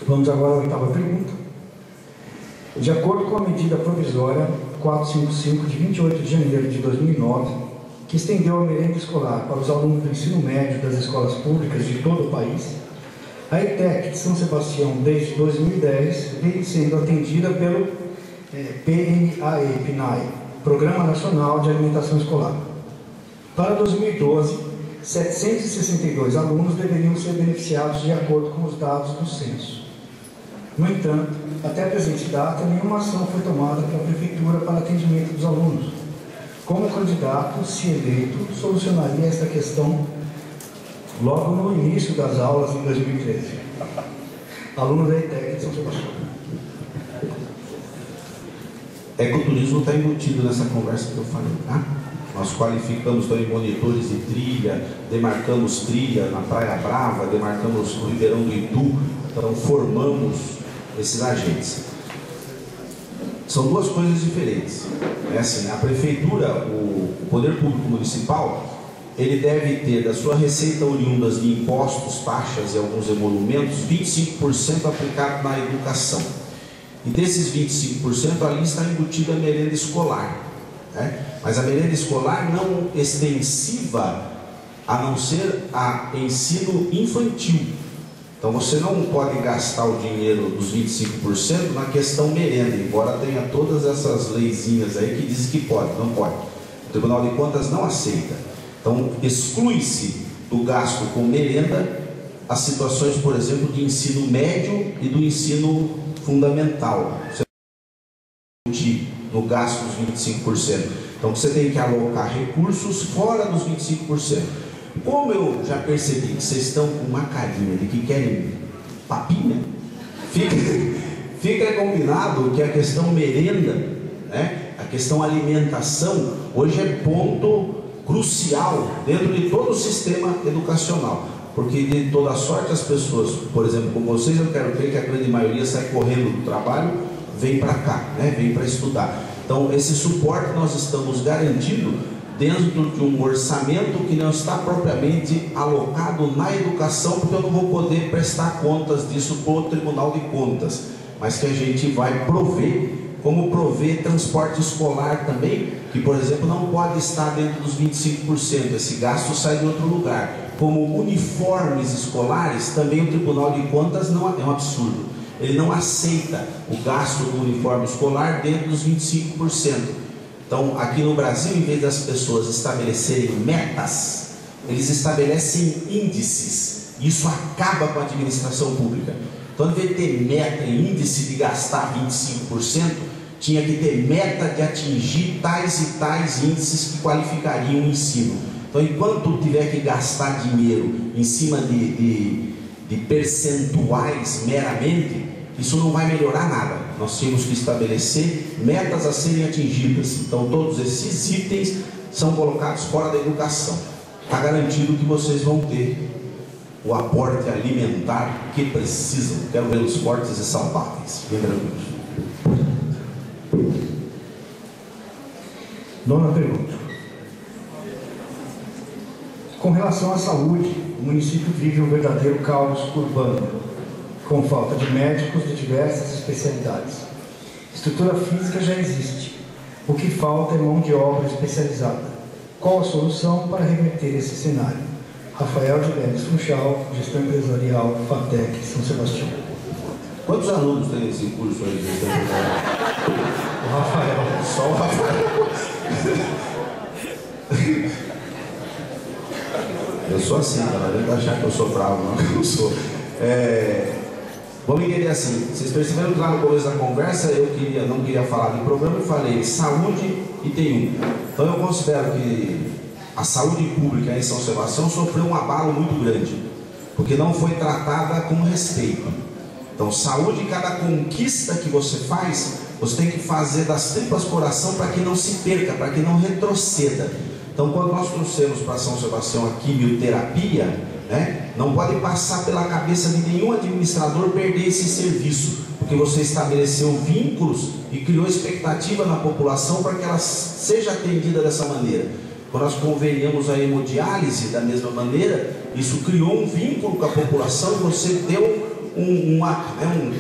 Vamos agora à oitava pergunta. De acordo com a medida provisória 455 de 28 de janeiro de 2009, que estendeu a merenda escolar para os alunos do ensino médio das escolas públicas de todo o país, a ETEC de São Sebastião, desde 2010, vem sendo atendida pelo PNAE, Programa Nacional de Alimentação Escolar. Para 2012, 762 alunos deveriam ser beneficiados de acordo com os dados do censo. No entanto, até a presente data, nenhuma ação foi tomada pela Prefeitura para atendimento dos alunos. Como candidato, se eleito, solucionaria esta questão logo no início das aulas em 2013. Aluno da ETEC de São Sebastião. Ecoturismo está embutido nessa conversa que eu falei, tá? Nós qualificamos também monitores de trilha, demarcamos trilha na Praia Brava, demarcamos o Ribeirão do Itu, então formamos esses agentes. São duas coisas diferentes. É assim, a prefeitura, o poder público municipal, ele deve ter da sua receita oriundas de impostos, taxas e alguns emolumentos, 25% aplicado na educação. E desses 25% ali está embutida a merenda escolar, né? Mas a merenda escolar não extensiva, a não ser a ensino infantil. Então você não pode gastar o dinheiro dos 25% na questão merenda, embora tenha todas essas leizinhas aí que dizem que pode, não pode. O Tribunal de Contas não aceita. Então exclui-se do gasto com merenda as situações, por exemplo, de ensino médio e do ensino fundamental. Você no gasto dos 25%. Então você tem que alocar recursos fora dos 25%. Como eu já percebi que vocês estão com uma carinha de que querem papinha, fica combinado que a questão merenda, né, a questão alimentação, hoje é ponto crucial dentro de todo o sistema educacional. Porque de toda sorte as pessoas, por exemplo, como vocês, eu quero crer que a grande maioria sai correndo do trabalho, vem para cá, né, vem para estudar. Então esse suporte nós estamos garantindo dentro de um orçamento que não está propriamente alocado na educação, porque eu não vou poder prestar contas disso para o Tribunal de Contas, mas que a gente vai prover, como prover transporte escolar também, que por exemplo não pode estar dentro dos 25%, esse gasto sai de outro lugar. Como uniformes escolares, também o Tribunal de Contas não é um absurdo, ele não aceita o gasto do uniforme escolar dentro dos 25%. Então, aqui no Brasil, em vez das pessoas estabelecerem metas, eles estabelecem índices. Isso acaba com a administração pública. Então, em vez de ter meta e índice de gastar 25%, tinha que ter meta de atingir tais e tais índices que qualificariam o ensino. Então, enquanto tiver que gastar dinheiro em cima de percentuais meramente, isso não vai melhorar nada. Nós temos que estabelecer metas a serem atingidas. Então todos esses itens são colocados fora da educação. Está garantido que vocês vão ter o aporte alimentar que precisam. Quero vê-los fortes e saudáveis. Bem tranquilos. Nona pergunta. Com relação à saúde, o município vive um verdadeiro caos urbano, com falta de médicos de diversas especialidades. Estrutura física já existe. O que falta é mão de obra especializada. Qual a solução para reverter esse cenário? Rafael de Leves Funchal, Gestão Empresarial, FATEC, São Sebastião. Quantos alunos tem esse curso aí de gestão empresarial? O Rafael. Só o Rafael. Eu sou assim, galera. Não achar que eu sou bravo, não, que eu sou. Vamos entender assim, vocês perceberam que lá no começo da conversa eu não queria falar de programa e falei saúde e TI. Então eu considero que a saúde pública em São Sebastião sofreu um abalo muito grande, porque não foi tratada com respeito. Então saúde, cada conquista que você faz, você tem que fazer das tripas coração para que não se perca, para que não retroceda. Então quando nós trouxemos para São Sebastião a quimioterapia, não pode passar pela cabeça de nenhum administrador perder esse serviço, porque você estabeleceu vínculos e criou expectativa na população para que ela seja atendida dessa maneira. Quando nós conveniamos a hemodiálise da mesma maneira, isso criou um vínculo com a população, você deu um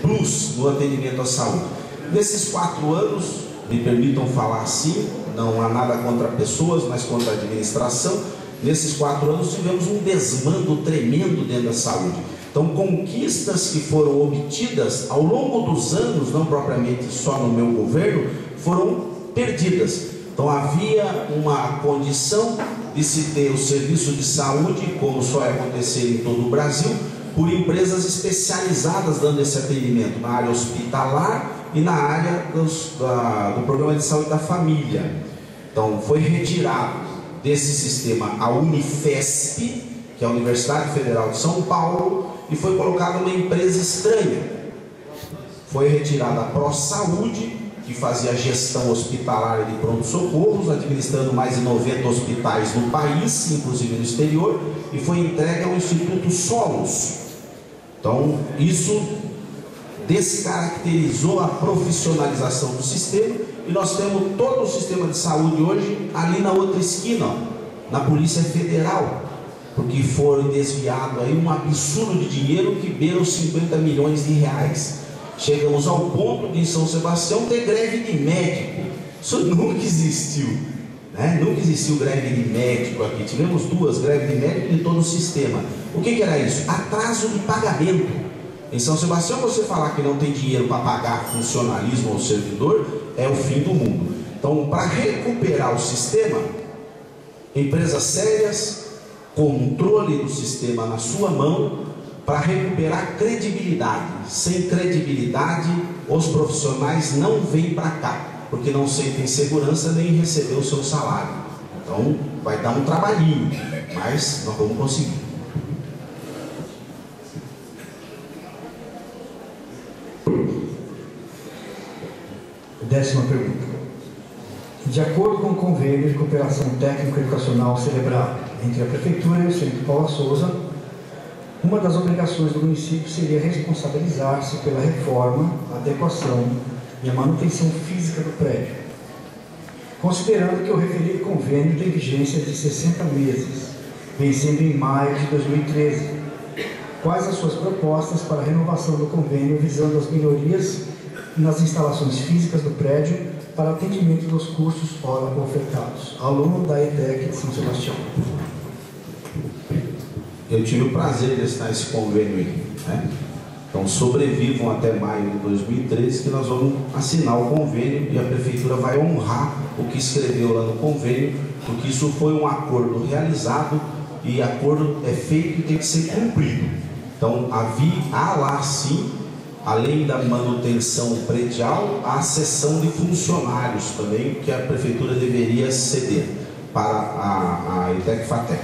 plus no atendimento à saúde. Nesses 4 anos, me permitam falar assim, não há nada contra pessoas, mas contra a administração. Nesses 4 anos tivemos um desmando tremendo dentro da saúde. Então conquistas que foram obtidas ao longo dos anos, não propriamente só no meu governo, foram perdidas. Então havia uma condição de se ter o serviço de saúde, como só é acontecer em todo o Brasil, por empresas especializadas dando esse atendimento na área hospitalar e na área do programa de saúde da família. Então foi retirado desse sistema a Unifesp, que é a Universidade Federal de São Paulo, e foi colocada uma empresa estranha. Foi retirada a ProSaúde, que fazia a gestão hospitalar de pronto-socorros, administrando mais de 90 hospitais no país, inclusive no exterior, e foi entregue ao Instituto Solos. Então, isso descaracterizou a profissionalização do sistema, e nós temos todo o sistema de saúde hoje ali na outra esquina, ó, na Polícia Federal, porque foi desviado aí um absurdo de dinheiro que beira os 50 milhões de reais. Chegamos ao ponto de em São Sebastião ter greve de médico. Isso nunca existiu, Nunca existiu greve de médico aqui. Tivemos 2 greves de médico de todo o sistema. O que era isso? Atraso de pagamento. Em São Sebastião, você falar que não tem dinheiro para pagar funcionalismo ao servidor é o fim do mundo. Então, para recuperar o sistema, empresas sérias, controle do sistema na sua mão, para recuperar credibilidade. Sem credibilidade, os profissionais não vêm para cá, porque não sentem segurança nem receber o seu salário. Então, vai dar um trabalhinho, mas nós vamos conseguir. Décima pergunta. De acordo com o convênio de cooperação técnico-educacional celebrado entre a Prefeitura e o Centro Paula Souza, uma das obrigações do município seria responsabilizar-se pela reforma, adequação e a manutenção física do prédio. Considerando que o referido convênio tem vigência de 60 meses, vencendo em maio de 2013, quais as suas propostas para a renovação do convênio visando as melhorias nas instalações físicas do prédio para atendimento dos cursos ora ofertados? Aluno da ETEC de São Sebastião. Eu tive o prazer de assinar esse convênio aí, Então sobrevivam até maio de 2013, que nós vamos assinar o convênio e a Prefeitura vai honrar o que escreveu lá no convênio, porque isso foi um acordo realizado e acordo é feito e tem que ser cumprido. Então há lá sim, além da manutenção predial, a cessão de funcionários também, que a Prefeitura deveria ceder para a ETEC-FATEC.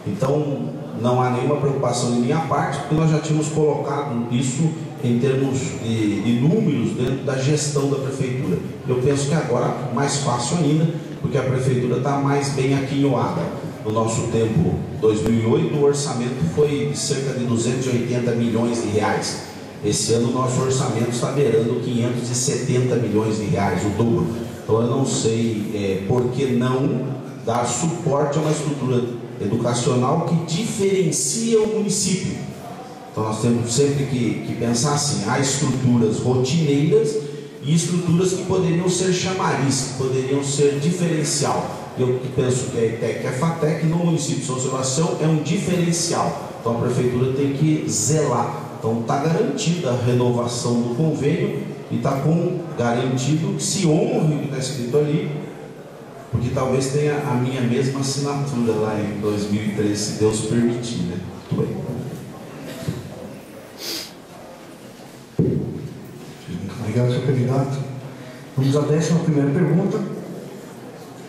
Então, não há nenhuma preocupação de minha parte, porque nós já tínhamos colocado isso em termos de números dentro da gestão da Prefeitura. Eu penso que agora mais fácil ainda, porque a Prefeitura está mais bem aquinhoada. No nosso tempo, 2008, o orçamento foi de cerca de 280 milhões de reais. Esse ano o nosso orçamento está beirando 570 milhões de reais, o dobro. Então eu não sei por que não dar suporte a uma estrutura educacional que diferencia o município. Então nós temos sempre que pensar assim, há estruturas rotineiras e estruturas que poderiam ser chamariz, que poderiam ser diferencial. Eu penso que a ETEC e a FATEC no município de São Sebastião é um diferencial. Então a Prefeitura tem que zelar. Então está garantida a renovação do convênio e está garantido que se honre o que está escrito ali, porque talvez tenha a minha mesma assinatura lá em 2013, se Deus permitir, Muito bem. Obrigado, senhor candidato. Vamos à 11ª pergunta.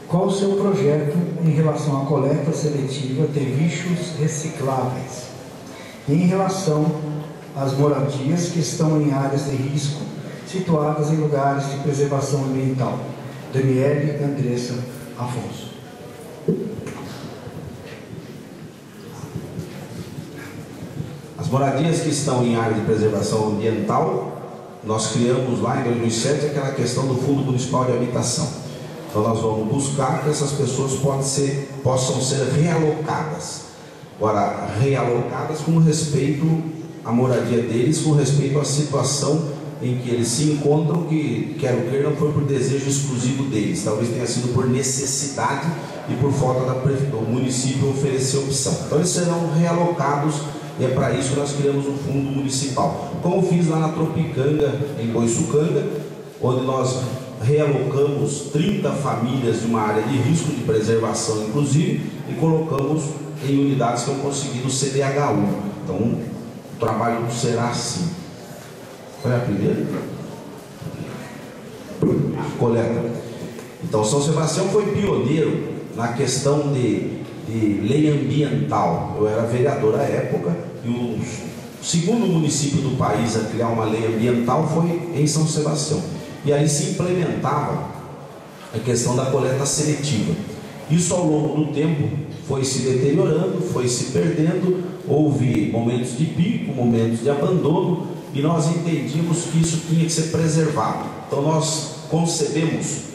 Qual o seu projeto em relação à coleta seletiva de lixos recicláveis e em relação às moradias que estão em áreas de risco, situadas em lugares de preservação ambiental? Daniele Andressa Afonso. As moradias que estão em área de preservação ambiental, nós criamos lá em 2007 aquela questão do Fundo Municipal de Habitação. Então nós vamos buscar que essas pessoas possam ser realocadas. Agora, realocadas com respeito à moradia deles, com respeito à situação em que eles se encontram, que, quer ou quer, não foi por desejo exclusivo deles, talvez tenha sido por necessidade e por falta do município oferecer opção. Então eles serão realocados e é para isso que nós criamos um fundo municipal. Como fiz lá na Tropicanga, em Boiçucanga, onde nós realocamos 30 famílias de uma área de risco de preservação, inclusive, e colocamos em unidades que eu consegui do CDHU. Então, o trabalho será assim. Qual é a primeira? Coleta. Então, São Sebastião foi pioneiro na questão de lei ambiental. Eu era vereador à época e o segundo município do país a criar uma lei ambiental foi em São Sebastião. E aí se implementava a questão da coleta seletiva. Isso ao longo do tempo foi se deteriorando, foi se perdendo, houve momentos de pico, momentos de abandono, e nós entendíamos que isso tinha que ser preservado. Então nós concebemos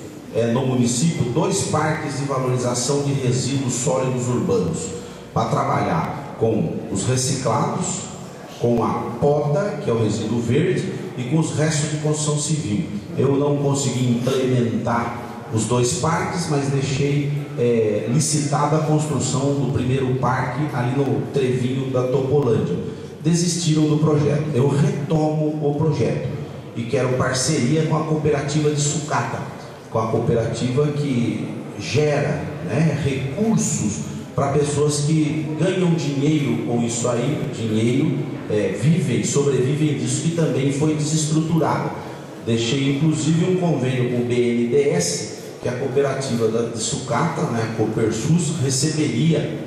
no município 2 parques de valorização de resíduos sólidos urbanos, para trabalhar com os reciclados, com a poda, que é o resíduo verde, e com os restos de construção civil. Eu não consegui implementar os 2 parques, mas deixei licitada a construção do primeiro parque ali no Trevinho da Topolândia. Desistiram do projeto. Eu retomo o projeto e quero parceria com a cooperativa de sucata, com a cooperativa que gera recursos para pessoas que ganham dinheiro com isso aí, sobrevivem disso, que também foi desestruturado. Deixei inclusive um convênio com o BNDES, que a cooperativa de sucata, a Copersus, receberia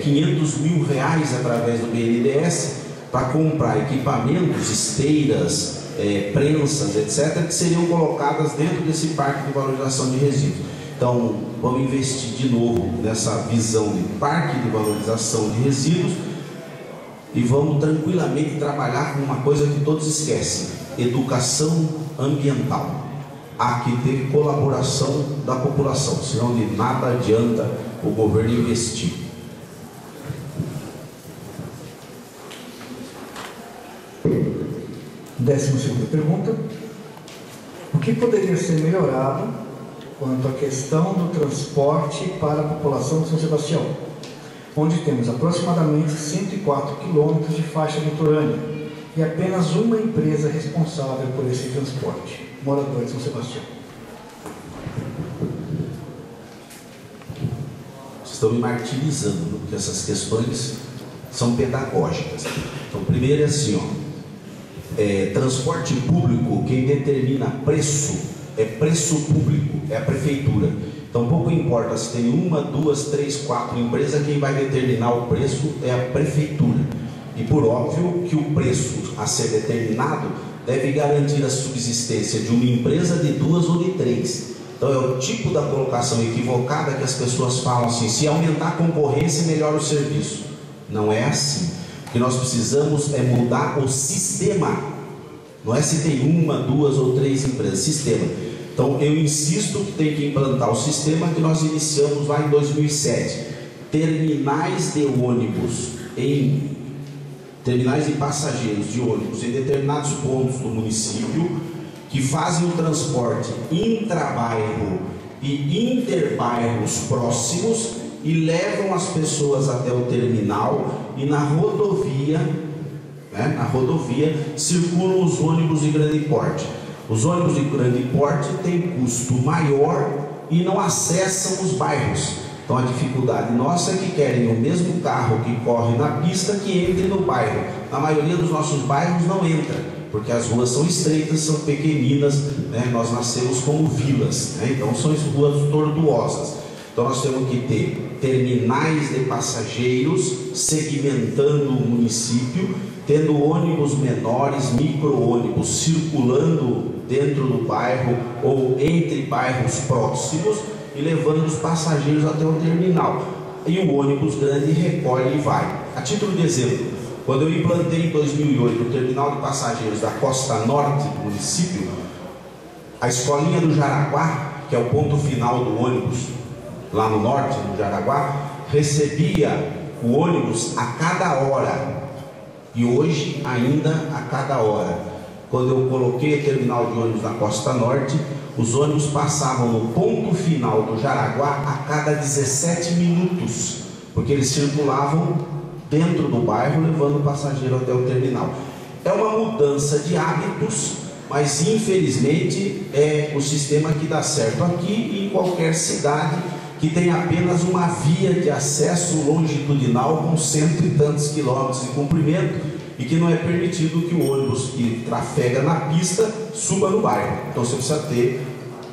500 mil reais através do BNDES para comprar equipamentos, esteiras, prensas, etc., que seriam colocadas dentro desse parque de valorização de resíduos. Então, vamos investir de novo nessa visão de parque de valorização de resíduos e vamos tranquilamente trabalhar com uma coisa que todos esquecem: educação ambiental. Há que ter colaboração da população, senão de nada adianta o governo investir. Décima segunda pergunta. O que poderia ser melhorado quanto à questão do transporte para a população de São Sebastião, onde temos aproximadamente 104 quilômetros de faixa litorânea e apenas uma empresa responsável por esse transporte? Morador de São Sebastião. Vocês estão me martirizando, porque essas questões são pedagógicas. Então, primeiro é assim, transporte público, quem determina preço é preço público, é a prefeitura. Então pouco importa se tem 1, 2, 3, 4 empresas, quem vai determinar o preço é a prefeitura. E por óbvio que o preço a ser determinado deve garantir a subsistência de uma empresa, de 2 ou de 3. Então é o tipo da colocação equivocada que as pessoas falam assim: se aumentar a concorrência melhora o serviço. Não é assim. O que nós precisamos é mudar o sistema. Não é se tem 1, 2 ou 3 empresas, sistema. Então eu insisto que tem que implantar o sistema que nós iniciamos lá em 2007. Terminais de ônibus, terminais de passageiros de ônibus em determinados pontos do município, que fazem o transporte intrabairro e interbairros próximos e levam as pessoas até o terminal, e na rodovia circulam os ônibus de grande porte. Os ônibus de grande porte têm custo maior e não acessam os bairros. Então a dificuldade nossa é que querem o mesmo carro que corre na pista que entre no bairro. Na maioria dos nossos bairros não entra. porque as ruas são estreitas, são pequeninas, né? Nós nascemos como vilas, né? Então são ruas tortuosas. Então nós temos que ter terminais de passageiros segmentando o município, tendo ônibus menores, micro-ônibus circulando dentro do bairro ou entre bairros próximos e levando os passageiros até o terminal. E o ônibus grande recolhe e vai. A título de exemplo, quando eu implantei em 2008 o terminal de passageiros da costa norte do município, a escolinha do Jaraguá, que é o ponto final do ônibus, lá no norte, no Jaraguá, recebia o ônibus a cada hora, e hoje ainda a cada hora. Quando eu coloquei o terminal de ônibus na costa norte, os ônibus passavam no ponto final do Jaraguá a cada 17 minutos, porque eles circulavam dentro do bairro levando o passageiro até o terminal. É uma mudança de hábitos, mas infelizmente é o sistema que dá certo aqui e em qualquer cidade que tem apenas uma via de acesso longitudinal com 100 e tantos quilômetros de comprimento e que não é permitido que o ônibus que trafega na pista suba no bairro. Então você precisa ter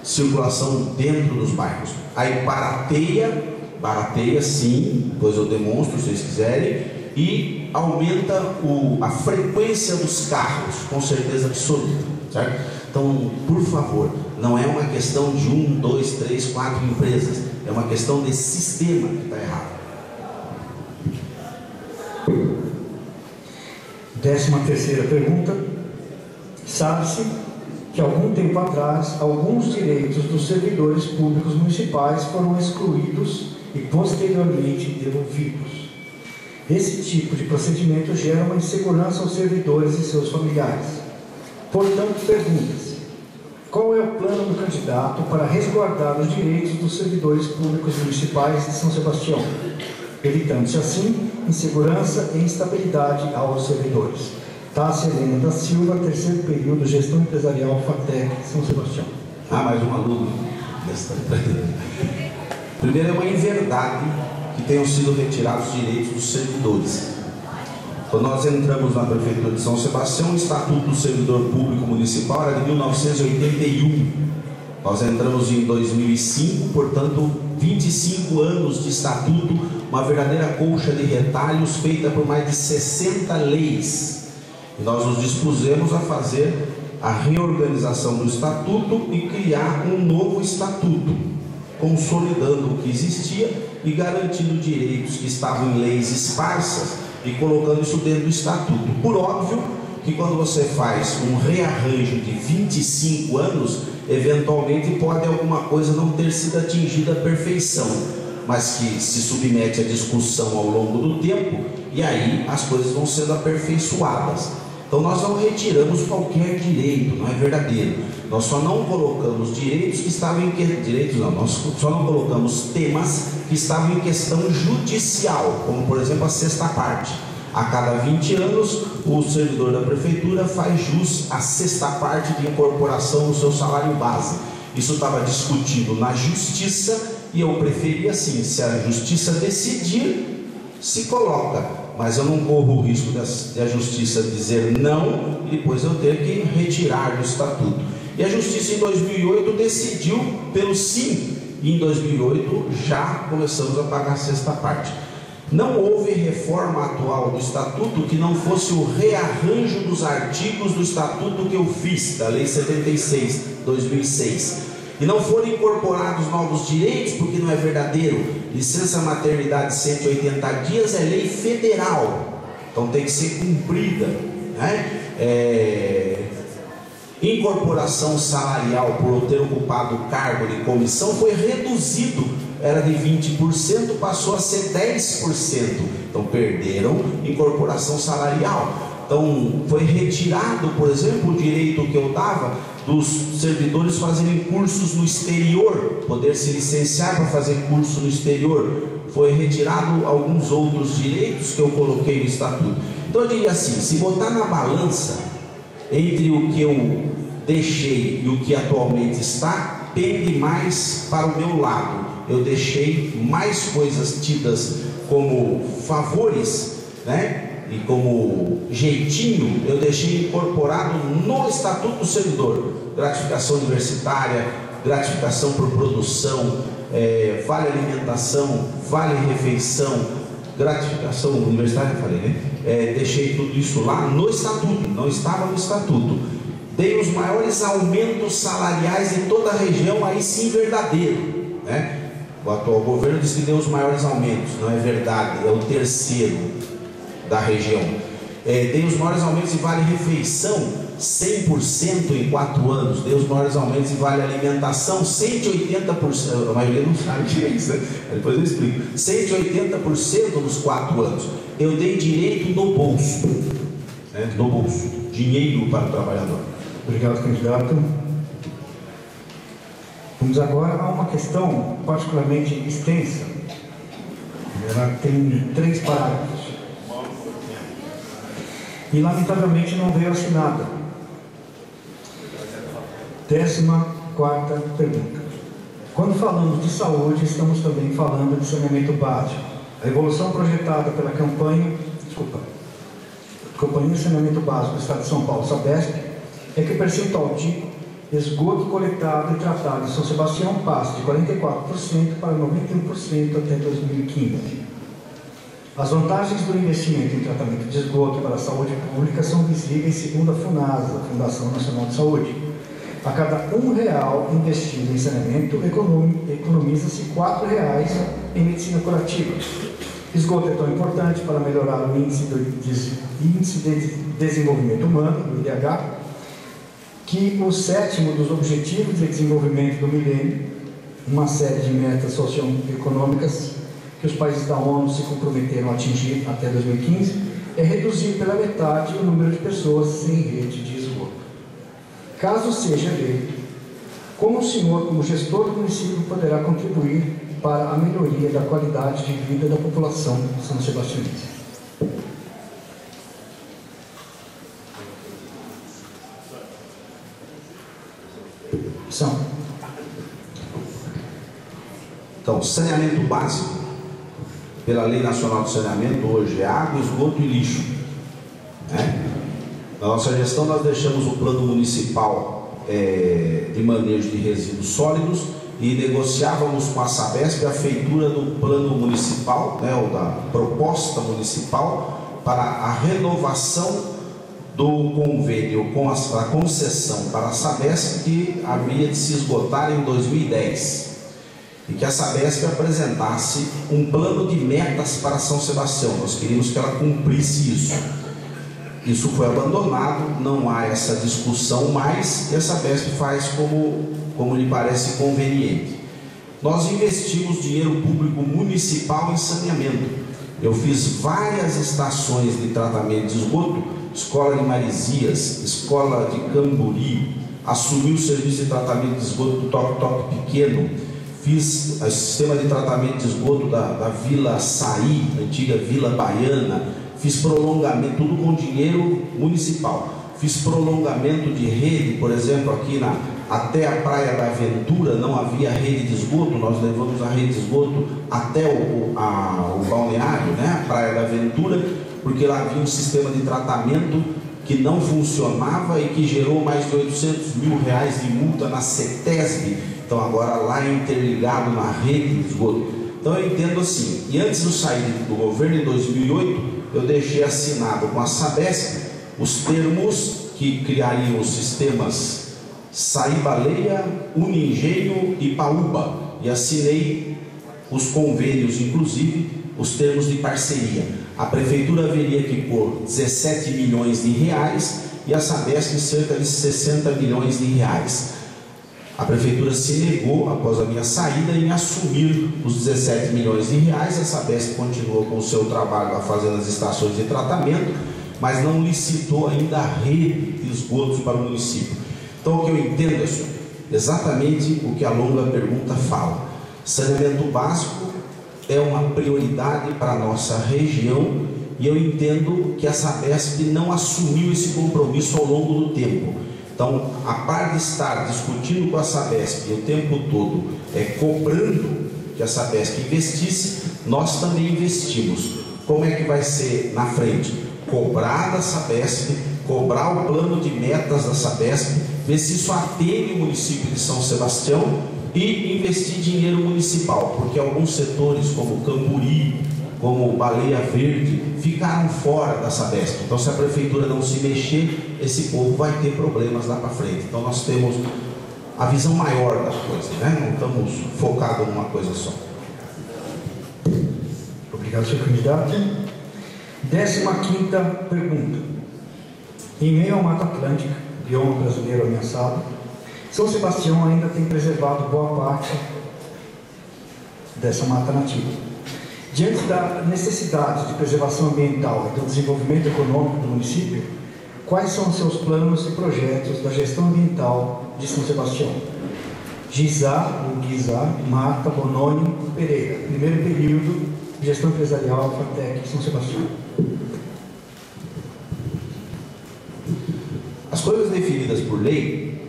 circulação dentro dos bairros. Aí barateia sim, depois eu demonstro se vocês quiserem, e aumenta a frequência dos carros, com certeza absoluta, certo? Então, por favor, não é uma questão de 1, 2, 3, 4 empresas, é uma questão de sistema que está errado. 13ª pergunta. Sabe-se que algum tempo atrás, alguns direitos dos servidores públicos municipais foram excluídos e posteriormente devolvidos. Esse tipo de procedimento gera uma insegurança aos servidores e seus familiares. Portanto, pergunta-se: qual é o plano do candidato para resguardar os direitos dos servidores públicos municipais de São Sebastião, evitando-se assim insegurança e instabilidade aos servidores? Tássia Helena da Silva, 3º período, Gestão Empresarial, FATEC, São Sebastião. Mais um aluno. Primeiro, é uma inverdade que tenham sido retirados os direitos dos servidores. Quando nós entramos na Prefeitura de São Sebastião, o Estatuto do Servidor Público Municipal era de 1981. Nós entramos em 2005, portanto, 25 anos de estatuto, uma verdadeira colcha de retalhos feita por mais de 60 leis. E nós nos dispusemos a fazer a reorganização do estatuto e criar um novo estatuto, consolidando o que existia e garantindo direitos que estavam em leis esparsas e colocando isso dentro do estatuto. Por óbvio que quando você faz um rearranjo de 25 anos, eventualmente pode alguma coisa não ter sido atingida à perfeição, mas que se submete à discussão ao longo do tempo, e aí as coisas vão sendo aperfeiçoadas. Então nós não retiramos qualquer direito, não é verdadeiro. Nós só não colocamos direitos que estavam em nós só não colocamos temas que estavam em questão judicial, como por exemplo a sexta parte. A cada 20 anos, o servidor da prefeitura faz jus à sexta parte de incorporação no seu salário base. Isso estava discutido na justiça e eu preferia assim, se a justiça decidir, se coloca. Mas eu não corro o risco de a justiça dizer não e depois eu ter que retirar do estatuto. E a justiça em 2008 decidiu pelo sim, e em 2008 já começamos a pagar a sexta parte. Não houve reforma atual do estatuto que não fosse o rearranjo dos artigos do estatuto que eu fiz, da Lei 76, 2006. E não foram incorporados novos direitos, porque não é verdadeiro. Licença maternidade 180 dias é lei federal, então tem que ser cumprida, né? Incorporação salarial por ter ocupado o cargo de comissão foi reduzido, era de 20%, passou a ser 10%. Então perderam incorporação salarial. Então foi retirado, por exemplo, o direito que eu dava dos servidores fazerem cursos no exterior, poder se licenciar para fazer curso no exterior. Foi retirado alguns outros direitos que eu coloquei no estatuto. Então eu diria assim, se botar na balança entre o que eu deixei e o que atualmente está, pende mais para o meu lado. Eu deixei mais coisas tidas como favores, né? E como jeitinho, eu deixei incorporado Estatuto do Servidor, gratificação universitária, gratificação por produção, vale alimentação, vale refeição, gratificação universitária, falei, né? Deixei tudo isso lá no Estatuto, não estava no Estatuto. Dei os maiores aumentos salariais de toda a região, aí sim verdadeiro, né? O atual governo disse que deu os maiores aumentos, não é verdade, é o terceiro da região. Dei os maiores aumentos de vale refeição, 100% em 4 anos. Dei os maiores aumentos de vale alimentação, 180%. A maioria não sabe o que é isso, né? Depois eu explico. 180% nos 4 anos. Eu dei direito no bolso, né? No bolso, dinheiro para o trabalhador. Obrigado, candidato. Vamos agora a uma questão particularmente extensa. Ela tem 3 parágrafos. E lamentavelmente não veio assinada. 14ª pergunta. Quando falamos de saúde, estamos também falando de saneamento básico. A evolução projetada pela Companhia de Saneamento Básico do Estado de São Paulo, Sabesp, é que o percentual de esgoto coletado e tratado em São Sebastião passa de 44% para 91% até 2015. As vantagens do investimento em tratamento de esgoto para a saúde pública são visíveis segundo a FUNASA, Fundação Nacional de Saúde. A cada R$1 investido em saneamento, economiza-se R$4 em medicina curativa. Esgoto é tão importante para melhorar o índice de desenvolvimento humano, o IDH, que o 7º dos Objetivos de Desenvolvimento do Milênio, uma série de metas socioeconômicas que os países da ONU se comprometeram a atingir até 2015, é reduzir pela metade o número de pessoas sem rede de esgoto. Caso seja eleito, como o senhor, como gestor do município, poderá contribuir para a melhoria da qualidade de vida da população são sebastianense? Então, saneamento básico, pela Lei Nacional do Saneamento, hoje é água, esgoto e lixo, né? Na nossa gestão nós deixamos o plano municipal de manejo de resíduos sólidos e negociávamos com a Sabesp a feitura do plano municipal, né, ou da proposta municipal para a renovação do convênio com a concessão para a Sabesp, que havia de se esgotar em 2010. E que a Sabesp apresentasse um plano de metas para São Sebastião. Nós queríamos que ela cumprisse isso. Isso foi abandonado, não há essa discussão mais, e a Sabesp faz como lhe parece conveniente. Nós investimos dinheiro público municipal em saneamento. Eu fiz várias estações de tratamento de esgoto, Escola de Marizias, Escola de Camburi, assumi o serviço de tratamento de esgoto do Toque Pequeno, fiz o sistema de tratamento de esgoto da Vila Saí, antiga Vila Baiana, fiz prolongamento, tudo com dinheiro municipal. Fiz prolongamento de rede, por exemplo, aqui até a Praia da Aventura não havia rede de esgoto, nós levamos a rede de esgoto até o balneário, né, a Praia da Aventura, porque lá havia um sistema de tratamento que não funcionava e que gerou mais de R$800 mil de multa na CETESB. Então agora lá é interligado na rede de esgoto. Então eu entendo assim, e antes de eu sair do governo em 2008, eu deixei assinado com a Sabesp os termos que criariam os sistemas Saí-Baleia, Uningenho e Paúba, e assinei os convênios, inclusive os termos de parceria. A prefeitura haveria que pôr R$17 milhões e a Sabesp cerca de R$60 milhões. A prefeitura se negou, após a minha saída, em assumir os R$17 milhões. A Sabesp continuou com o seu trabalho fazendo as estações de tratamento, mas não licitou ainda a rede de esgotos para o município. Então o que eu entendo é exatamente o que a longa pergunta fala. Saneamento básico é uma prioridade para a nossa região e eu entendo que a Sabesp não assumiu esse compromisso ao longo do tempo. Então, a par de estar discutindo com a Sabesp o tempo todo, cobrando que a Sabesp investisse, nós também investimos. Como é que vai ser na frente? Cobrar da Sabesp cobrar o plano de metas da Sabesp, ver se isso atende o município de São Sebastião e investir dinheiro municipal, porque alguns setores como Camburi, como Baleia Verde, ficaram fora da Sabesp. Então, se a prefeitura não se mexer, esse povo vai ter problemas lá para frente. Então, nós temos a visão maior das coisas, né? Não estamos focados numa coisa só. Obrigado, senhor candidato. 15ª pergunta. Em meio ao Mata Atlântica, bioma brasileiro ameaçado, São Sebastião ainda tem preservado boa parte dessa mata nativa. Diante da necessidade de preservação ambiental e do desenvolvimento econômico do município, quais são os seus planos e projetos da gestão ambiental de São Sebastião? Gizá, Mata, Bononi, Pereira, primeiro período, gestão empresarial, FATEC, São Sebastião. As coisas definidas por lei,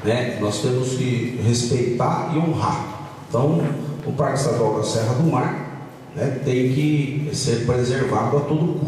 né, nós temos que respeitar e honrar. Então, o Parque Estadual da Serra do Mar, né, tem que ser preservado a todo custo.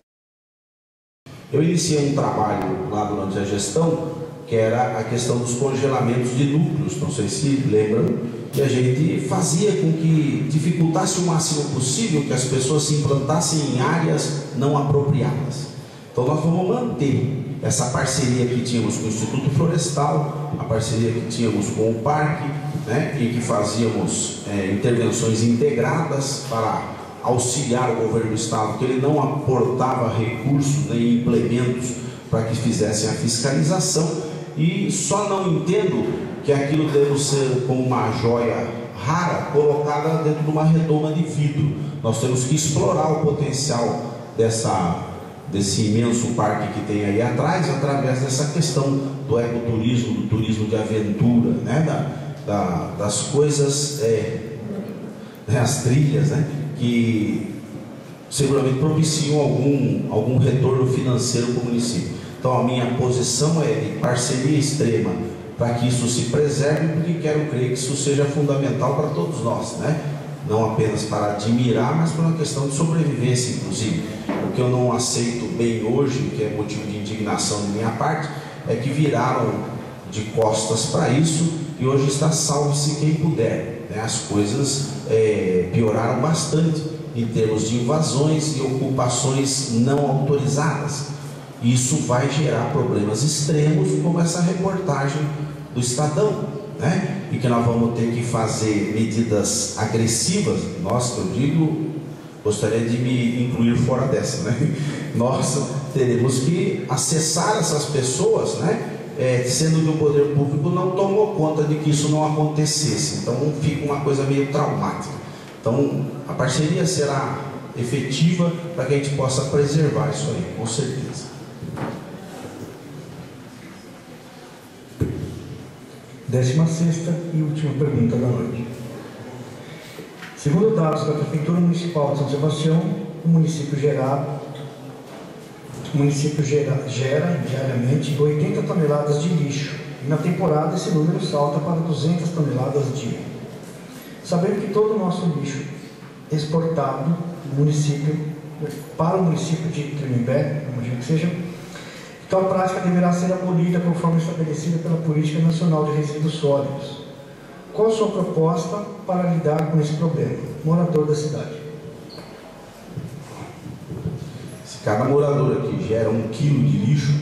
Eu iniciei um trabalho lá durante a gestão, que era a questão dos congelamentos de núcleos, não sei se lembram, e a gente fazia com que dificultasse o máximo possível que as pessoas se implantassem em áreas não apropriadas. Então nós vamos manter essa parceria que tínhamos com o Instituto Florestal, a parceria que tínhamos com o Parque, né, e que fazíamos intervenções integradas para auxiliar o governo do estado, que ele não aportava recursos nem implementos para que fizessem a fiscalização, e só não entendo que aquilo deve ser como uma joia rara colocada dentro de uma redoma de vidro. Nós temos que explorar o potencial desse imenso parque que tem aí atrás, através dessa questão do ecoturismo, do turismo de aventura, né? Das coisas, as trilhas, né? Que seguramente propiciam algum retorno financeiro para o município. Então a minha posição é de parceria extrema para que isso se preserve, porque quero crer que isso seja fundamental para todos nós, né? Não apenas para admirar, mas por uma questão de sobrevivência, inclusive. O que eu não aceito bem hoje, que é motivo de indignação de minha parte, é que viraram de costas para isso e hoje está salve-se quem puder, né? As coisas pioraram bastante em termos de invasões e ocupações não autorizadas. Isso vai gerar problemas extremos, como essa reportagem do Estadão, né? E que nós vamos ter que fazer medidas agressivas. Nós, que eu digo, gostaria de me incluir fora dessa, né? Nós teremos que acessar essas pessoas, né? Sendo que o poder público não tomou conta de que isso não acontecesse. Então fica uma coisa meio traumática. Então a parceria será efetiva para que a gente possa preservar isso aí, com certeza. Décima sexta e última pergunta da noite. Segundo dados da Prefeitura Municipal de São Sebastião, o município gera diariamente 80 toneladas de lixo, e na temporada esse número salta para 200 toneladas dia. Sabendo que todo o nosso lixo exportado para o município de Tremembé, imagino que seja, tal prática deverá ser abolida conforme estabelecida pela Política Nacional de Resíduos Sólidos. Qual a sua proposta para lidar com esse problema? Morador da cidade. Se cada morador aqui gera 1 quilo de lixo,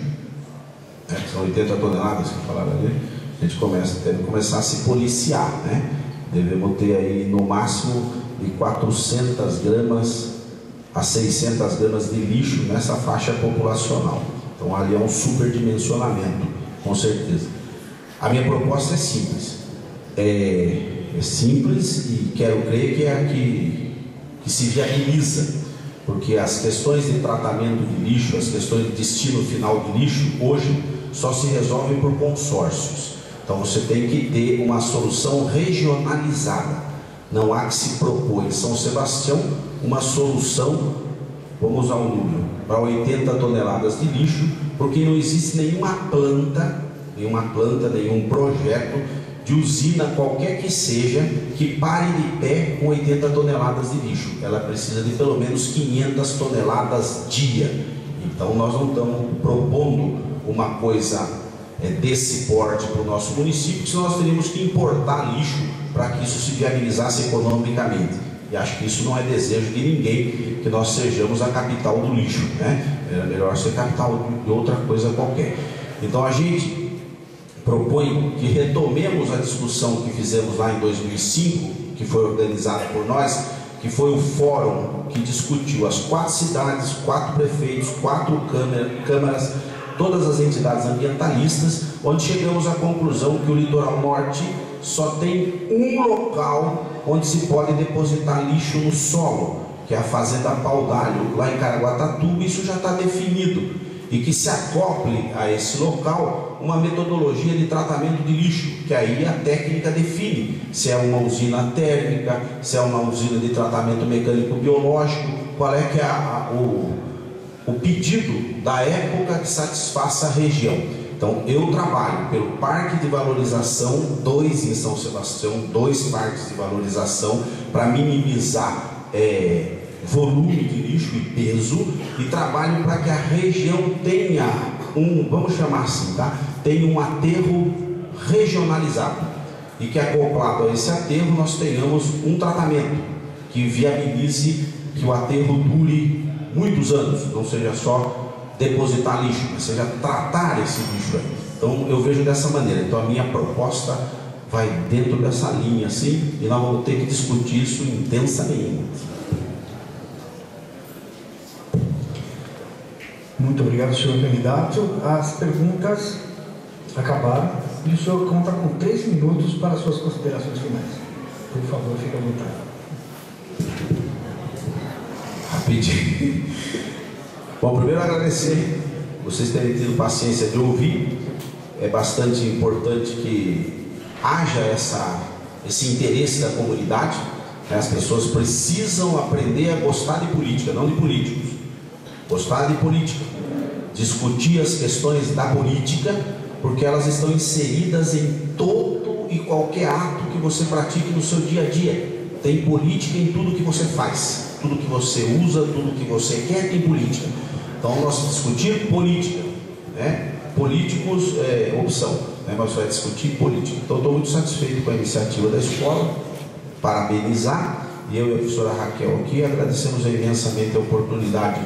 né, que são 80 toneladas que falaram ali, a gente deve começar a se policiar, né? Devemos ter aí no máximo de 400 gramas a 600 gramas de lixo nessa faixa populacional. Então ali é um superdimensionamento, com certeza. A minha proposta é simples. É simples e quero crer que é a que se viabiliza, porque as questões de tratamento de lixo, as questões de destino final de lixo, hoje só se resolvem por consórcios. Então você tem que ter uma solução regionalizada. Não há que se propor em São Sebastião uma solução, vamos usar um número, para 80 toneladas de lixo, porque não existe nenhuma planta, nenhum projeto de usina qualquer que seja, que pare de pé com 80 toneladas de lixo. Ela precisa de pelo menos 500 toneladas dia. Então nós não estamos propondo uma coisa desse porte para o nosso município, senão nós teríamos que importar lixo para que isso se viabilizasse economicamente. E acho que isso não é desejo de ninguém, que nós sejamos a capital do lixo, né? Era melhor ser capital de outra coisa qualquer. Então a gente propõe que retomemos a discussão que fizemos lá em 2005, que foi organizada por nós, que foi o fórum que discutiu as 4 cidades, 4 prefeitos, 4 câmaras, todas as entidades ambientalistas, onde chegamos à conclusão que o litoral norte só tem um local onde se pode depositar lixo no solo, que é a Fazenda Pau d'Alho, lá em Caraguatatuba. Isso já está definido, e que se acople a esse local uma metodologia de tratamento de lixo, que aí a técnica define se é uma usina térmica, se é uma usina de tratamento mecânico biológico, qual é que é o pedido da época que satisfaça a região. Então eu trabalho pelo Parque de Valorização 2 em São Sebastião, 2 parques de valorização, para minimizar volume de lixo e peso, e trabalho para que a região tenha vamos chamar assim, tá? Tenha um aterro regionalizado, e que acoplado a esse aterro nós tenhamos um tratamento que viabilize que o aterro dure muitos anos, não seja só depositar lixo, mas seja tratar esse lixo aí. Então eu vejo dessa maneira. Então a minha proposta vai dentro dessa linha assim, e nós vamos ter que discutir isso intensamente. Muito obrigado, senhor candidato. As perguntas acabaram e o senhor conta com 3 minutos para suas considerações finais. Por favor, fique à vontade. Rapidinho. Bom, primeiro agradecer vocês terem tido paciência de ouvir. É bastante importante que haja esse interesse da comunidade. As pessoas precisam aprender a gostar de política, não de políticos. Gostar de política, discutir as questões da política, porque elas estão inseridas em todo e qualquer ato que você pratique no seu dia a dia. Tem política em tudo que você faz, tudo que você usa, tudo que você quer tem política. Então nós discutir política, né? Políticos é opção, né? Mas vai discutir política. Então estou muito satisfeito com a iniciativa da escola, parabenizar, e eu e a professora Raquel aqui agradecemos imensamente a oportunidade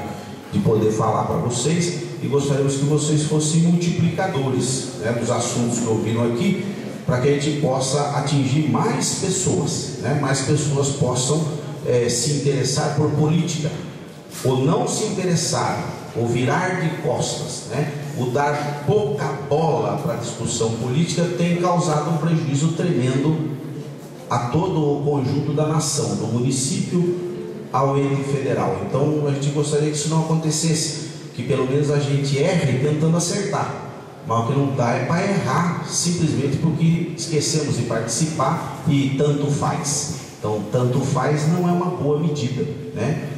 de poder falar para vocês, e gostaríamos que vocês fossem multiplicadores, né, dos assuntos que ouviram aqui, para que a gente possa atingir mais pessoas, né, mais pessoas possam se interessar por política, ou não se interessar, ou virar de costas, né, o dar pouca bola para a discussão política tem causado um prejuízo tremendo a todo o conjunto da nação, do município ao ente federal. Então a gente gostaria que isso não acontecesse, que pelo menos a gente erre tentando acertar, mas o que não dá é para errar simplesmente porque esquecemos de participar e tanto faz. Então tanto faz não é uma boa medida, né?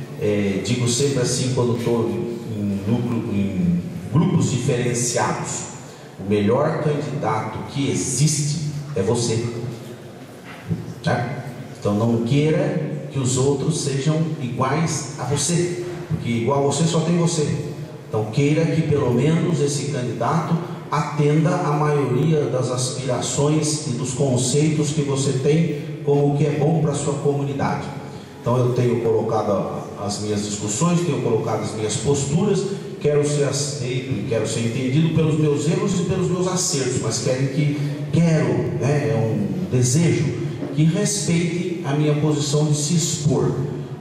Digo sempre assim, quando estou em grupos diferenciados, o melhor candidato que existe é você, certo? Então não queira que os outros sejam iguais a você, porque igual a você só tem você. Então queira que pelo menos esse candidato atenda a maioria das aspirações e dos conceitos que você tem como o que é bom para a sua comunidade. Então eu tenho colocado as minhas discussões, tenho colocado as minhas posturas, quero ser aceito e quero ser entendido pelos meus erros e pelos meus acertos, mas quero, né, é um desejo que respeite a minha posição de se expor.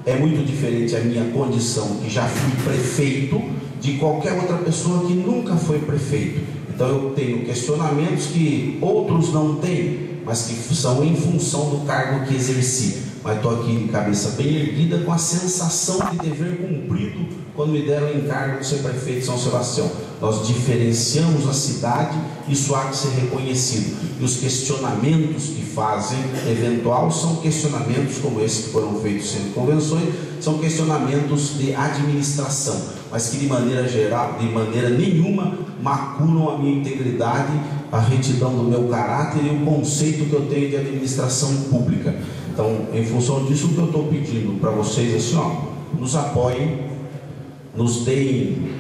É muito diferente a minha condição, que já fui prefeito, de qualquer outra pessoa que nunca foi prefeito. Então eu tenho questionamentos que outros não têm, mas que são em função do cargo que exerci. Mas estou aqui de cabeça bem erguida, com a sensação de dever cumprido quando me deram o encargo de ser prefeito de São Sebastião. Nós diferenciamos a cidade, isso há que ser reconhecido. E os questionamentos que fazem eventual são questionamentos como esse que foram feitos sem convenções, são questionamentos de administração, mas que de maneira geral, de maneira nenhuma, maculam a minha integridade, a retidão do meu caráter e o conceito que eu tenho de administração pública. Então, em função disso, o que eu estou pedindo para vocês é assim, ó, nos apoiem, nos deem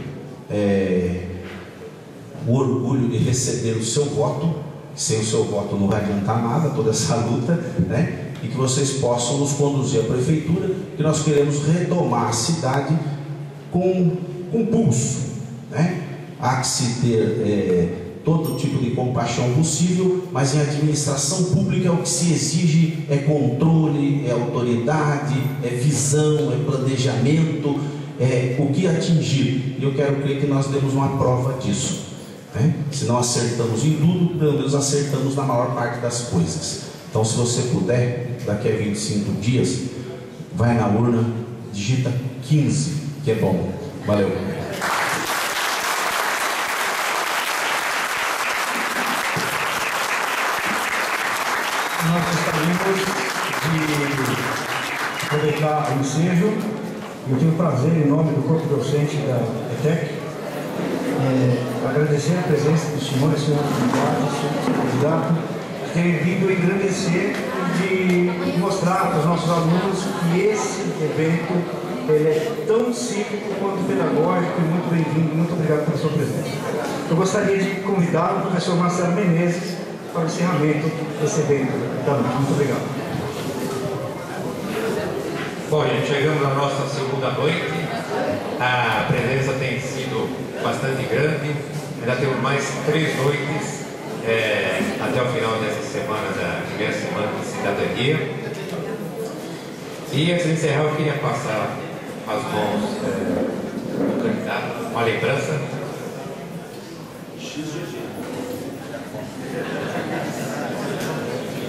o orgulho de receber o seu voto. Sem o seu voto não vai adiantar nada toda essa luta, né? E que vocês possam nos conduzir à prefeitura, que nós queremos retomar a cidade com pulso, né? Há que se ter todo tipo de compaixão possível, mas em administração pública o que se exige é controle, é autoridade, é visão, é planejamento, é o que atingir. E eu quero crer que nós demos uma prova disso, né? Se não acertamos em tudo, pelo menos acertamos na maior parte das coisas. Então, se você puder, daqui a 25 dias, vai na urna, digita 15, que é bom. Valeu. Nós gostaríamos de aproveitar o ensejo. Eu tive o prazer, em nome do corpo docente da ETEC, agradecer a presença do senhor e senhora candidato, de terem vindo engrandecer e de mostrar para os nossos alunos que esse evento ele é tão cívico quanto pedagógico e muito bem-vindo. Muito obrigado pela sua presença. Eu gostaria de convidar o professor Marcelo Menezes para o encerramento desse evento. Muito obrigado. Bom, gente, chegamos à nossa segunda noite. A presença tem sido bastante grande. Ainda temos mais 3 noites até o final dessa semana, da primeira semana de cidadania. E antes de encerrar, eu queria passar as mãos do candidato, uma lembrança.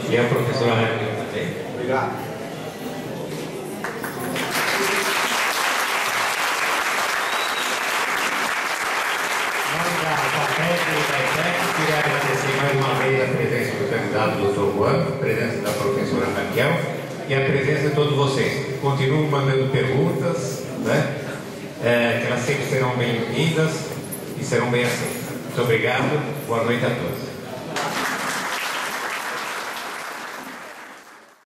E a professora Raquel também. Obrigado. Queria agradecer mais uma vez a presença do candidato Dr. Juan, a presença da professora Raquel e a presença de todos vocês. Continuem mandando perguntas, né? Que elas sempre serão bem-vindas e serão bem aceitas. Muito obrigado, boa noite a todos.